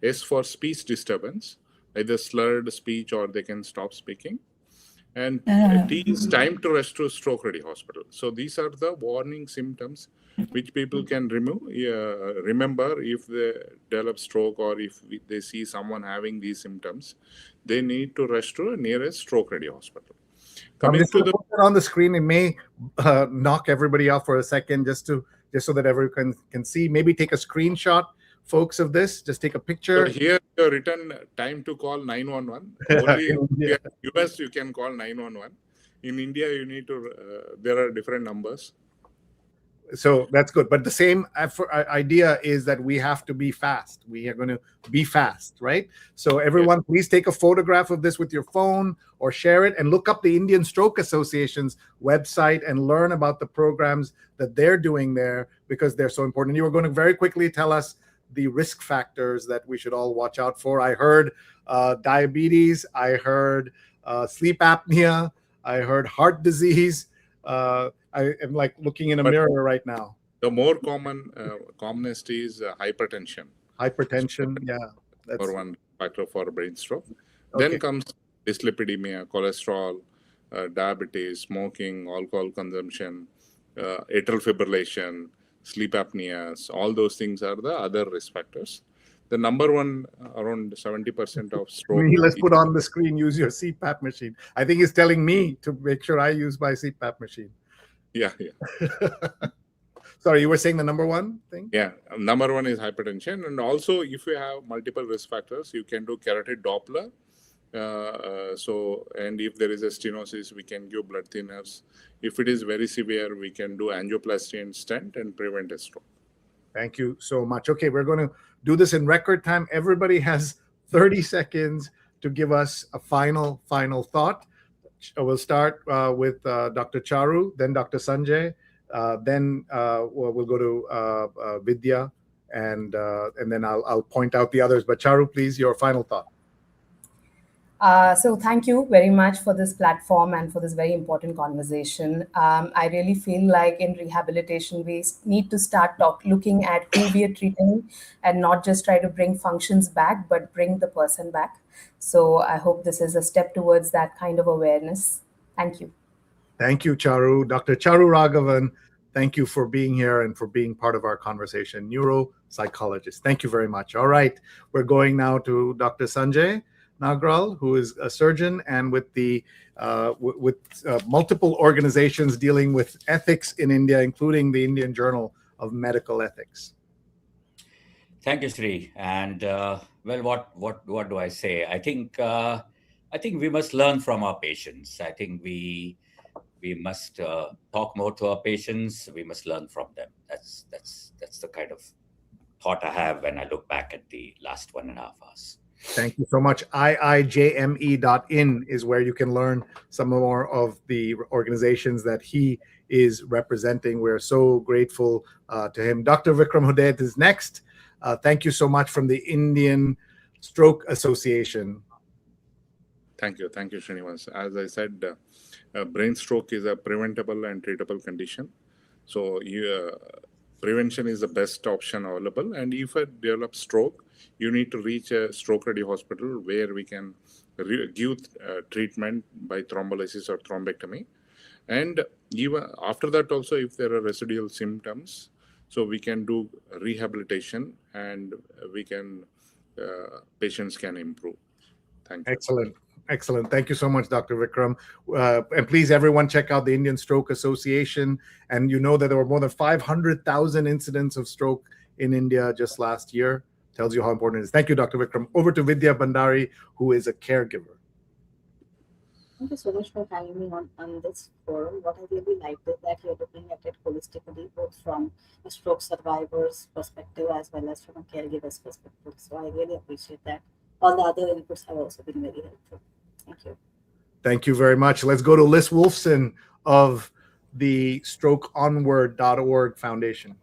S8: S for speech disturbance, either slurred speech or they can stop speaking. And T is time to rush to stroke ready hospital. So these are the warning symptoms which people can remember if they develop stroke, or if they see someone having these symptoms, they need to rush to nearest stroke ready hospital.
S2: Coming to the put that on the screen, it may knock everybody off for a second, just so that everyone can see. Maybe take a screenshot, folks, of this. Just take a picture.
S8: So here, the written time to call 911. Only in US you can call 911. In India, you need to. There are different numbers.
S2: So that's good. But the same idea is that we have to be fast. We are going to be fast, right? So everyone, please take a photograph of this with your phone or share it, and look up the Indian Stroke Association's website and learn about the programs that they're doing there, because they're so important. And you were going to very quickly tell us the risk factors that we should all watch out for. I heard diabetes. I heard sleep apnea. I heard heart disease. I am like looking in a mirror right now.
S8: The more commonest is hypertension.
S2: Hypertension, yeah.
S8: That's one factor for brain stroke. Okay. Then comes dyslipidemia, cholesterol, diabetes, smoking, alcohol consumption, atrial fibrillation, sleep apneas. All those things are the other risk factors. The number one, around 70% of stroke.
S2: Let's put on the screen, use your CPAP machine. I think he's telling me to make sure I use my CPAP machine.
S8: Yeah.
S2: Sorry, you were saying the number one thing?
S8: Yeah, number one is hypertension. And also, if you have multiple risk factors, you can do carotid Doppler And if there is a stenosis, we can give blood thinners. If it is very severe, we can do angioplasty and stent and prevent a stroke.
S2: Thank you so much. Okay, we're going to do this in record time. Everybody has 30 seconds to give us a final thought. We'll start with Dr. Charu, then Dr. Sanjay, then we'll go to Vidya, and then I'll point out the others. But Charu, please, your final thought.
S7: So thank you very much for this platform and for this very important conversation. I really feel like in rehabilitation, we need to start looking at who we are treating and not just try to bring functions back, but bring the person back. So I hope this is a step towards that kind of awareness. Thank you.
S2: Thank you, Charu. Dr. Charu Raghavan, thank you for being here and for being part of our conversation. Neuropsychologist. Thank you very much. All right, we're going now to Dr. Sanjay Nagral, who is a surgeon and with the multiple organizations dealing with ethics in India, including the Indian Journal of Medical Ethics.
S6: Thank you, Sri. And well, what do I say? I think we must learn from our patients. I think we must talk more to our patients. We must learn from them. That's the kind of thought I have when I look back at the last 1.5 hours.
S2: Thank you so much. iijme.in is where you can learn some more of the organizations that he is representing. We're so grateful to him. Dr. Vikram Huded is next. Thank you so much from the Indian Stroke Association.
S8: Thank you, Srinivas. As I said, brain stroke is a preventable and treatable condition. So prevention is the best option available. And if you develop stroke, you need to reach a stroke-ready hospital where we can give treatment by thrombolysis or thrombectomy. And even after that also, if there are residual symptoms, so we can do rehabilitation and patients can improve. Thank you.
S2: Excellent. Thank you so much, Dr. Vikram. And please, everyone, check out the Indian Stroke Association. And you know that there were more than 500,000 incidents of stroke in India just last year. Tells you how important it is. Thank you, Dr. Vikram. Over to Vidya Bhandary, who is a caregiver.
S10: Thank you so much for having me on this forum. What I really liked is that you're looking at it holistically, both from a stroke survivor's perspective as well as from a caregiver's perspective. So I really appreciate that. All the other inputs have also been very helpful. Thank you.
S2: Thank you very much. Let's go to Liz Wolfson of the StrokeOnward.org Foundation.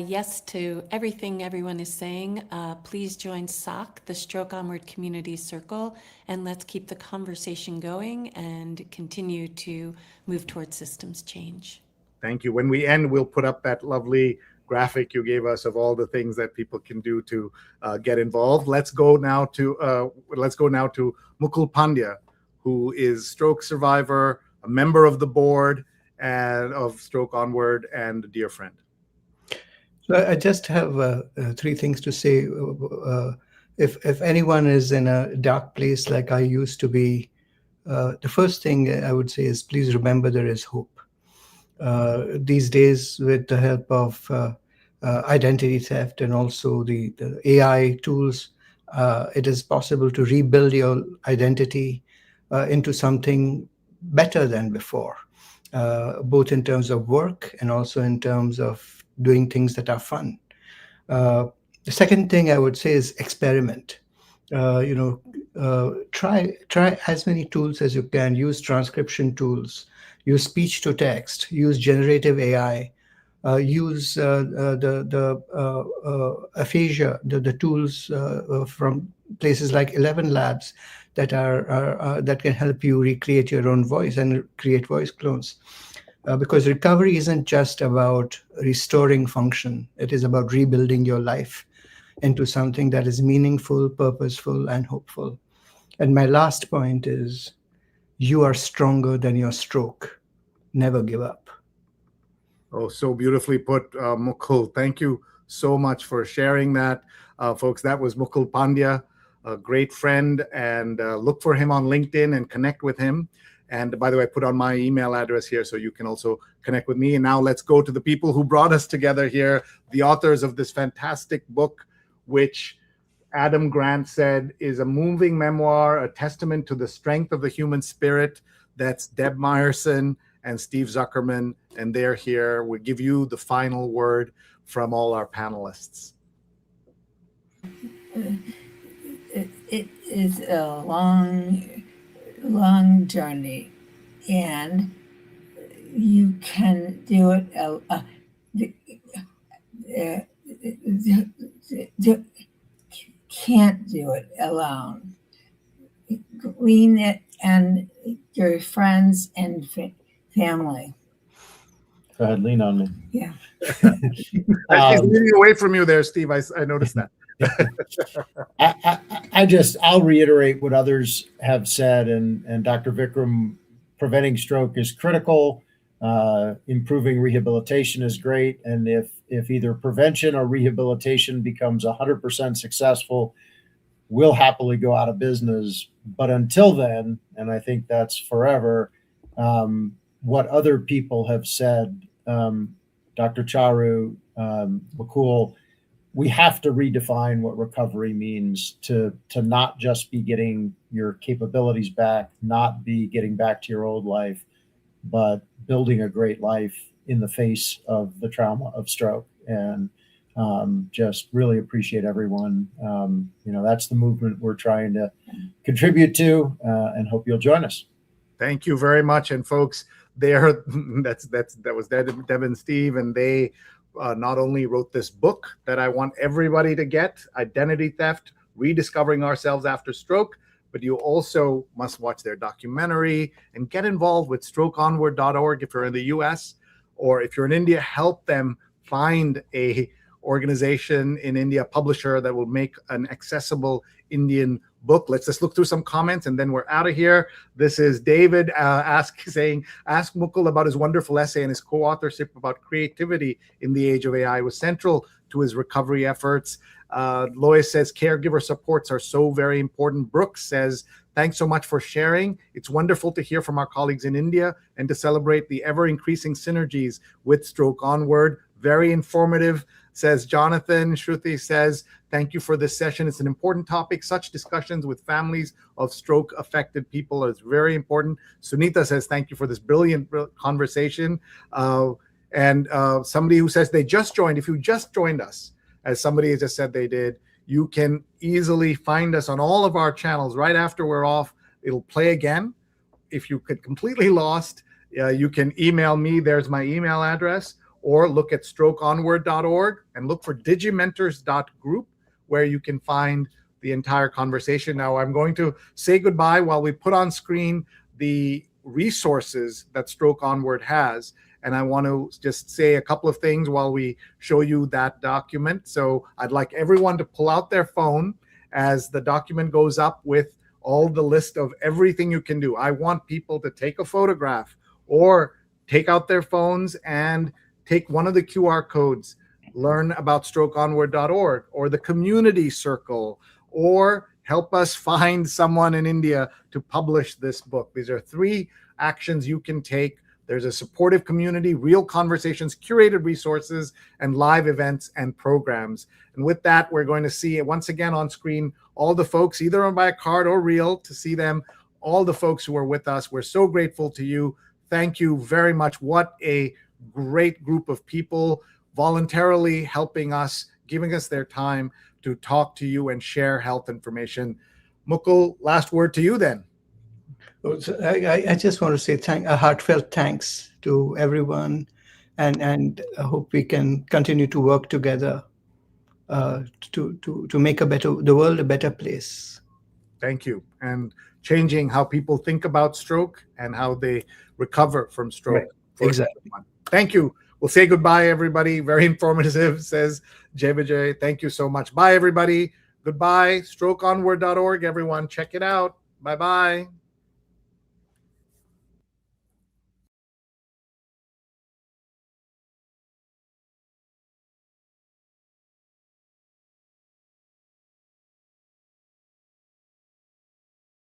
S11: Yes to everything everyone is saying. Please join SOC, the Stroke Onward Community Circle, and let's keep the conversation going and continue to move towards systems change.
S2: Thank you. When we end, we'll put up that lovely graphic you gave us of all the things that people can do to get involved. Let's go now to Mukul Pandya, who is stroke survivor, a member of the board and of Stroke Onward, and a dear friend.
S9: So I just have 3 things to say. If anyone is in a dark place like I used to be, the first thing I would say is please remember there is hope. These days, with the help of identity theft and also the AI tools, it is possible to rebuild your identity into something better than before, both in terms of work and also in terms of doing things that are fun. The second thing I would say is experiment. Try as many tools as you can. Use transcription tools, use speech to text, use generative AI, use the aphasia, the tools from places like 11 Labs that can help you recreate your own voice and create voice clones. Because recovery isn't just about restoring function. It is about rebuilding your life into something that is meaningful, purposeful, and hopeful. And my last point is, you are stronger than your stroke. Never give up.
S2: Oh, so beautifully put, Mukul. Thank you so much for sharing that. Folks, that was Mukul Pandya, a great friend, and look for him on LinkedIn and connect with him. And by the way, I put on my email address here so you can also connect with me. And now let's go to the people who brought us together here, the authors of this fantastic book, which Adam Grant said, is a moving memoir, a testament to the strength of the human spirit. That's Deb Meyerson and Steve Zuckerman, and they're here. We'll give you the final word from all our panelists.
S12: It is a long journey, and you can do it. Can't do it alone. Lean it and your friends and family.
S4: Go ahead, lean on me.
S12: Yeah.
S2: She's leaning away from you there, Steve. I noticed that.
S4: I'll reiterate what others have said, and Dr. Vikram, preventing stroke is critical. Improving rehabilitation is great. And if either prevention or rehabilitation becomes 100% successful, we'll happily go out of business. But until then, and I think that's forever, what other people have said, Dr. Charu, Mukul, we have to redefine what recovery means to not just be getting your capabilities back, not be getting back to your old life, but building a great life in the face of the trauma of stroke. And just really appreciate everyone. That's the movement we're trying to contribute to, and hope you'll join us.
S2: Thank you very much. And folks, that was Deb and Steve, and they not only wrote this book that I want everybody to get, Identity Theft, Rediscovering Ourselves After Stroke, but you also must watch their documentary and get involved with strokeonward.org if you're in the US, or if you're in India, help them find a organization in India, publisher that will make an accessible Indian book. Let's just look through some comments and then we're out of here. This is David saying, ask Mukul about his wonderful essay and his co-authorship about creativity in the age of AI was central to his recovery efforts. Lois says, caregiver supports are so very important. Brooks says, thanks so much for sharing. It's wonderful to hear from our colleagues in India and to celebrate the ever-increasing synergies with Stroke Onward. Very informative, says Jonathan. Shruti says, thank you for this session. It's an important topic. Such discussions with families of stroke-affected people is very important. Sunita says, thank you for this brilliant conversation. And somebody who says they just joined, if you just joined us, as somebody has just said they did, you can easily find us on all of our channels right after we're off. It'll play again. If you get completely lost, you can email me. There's my email address. Or look at strokeonward.org and look for digimentors.group, where you can find the entire conversation. Now, I'm going to say goodbye while we put on screen the resources that Stroke Onward has. And I want to just say a couple of things while we show you that document. So I'd like everyone to pull out their phone as the document goes up with all the list of everything you can do. I want people to take a photograph or take out their phones and take one of the QR codes, learn about strokeonward.org or the community circle, or help us find someone in India to publish this book. These are 3 actions you can take. There's a supportive community, real conversations, curated resources, and live events and programs. And with that, we're going to see once again on screen all the folks, either by a card or reel, to see them, all the folks who are with us. We're so grateful to you. Thank you very much. What a great group of people voluntarily helping us, giving us their time to talk to you and share health information. Mukul, last word to you then.
S9: I just want to say a heartfelt thanks to everyone, and I hope we can continue to work together to make the world a better place.
S2: Thank you. And changing how people think about stroke and how they recover from stroke.
S9: Right. Exactly.
S2: Thank you. We'll say goodbye, everybody. Very informative, says Jay Vijay. Thank you so much. Bye, everybody. Goodbye. Strokeonward.org, everyone. Check it out. Bye-bye.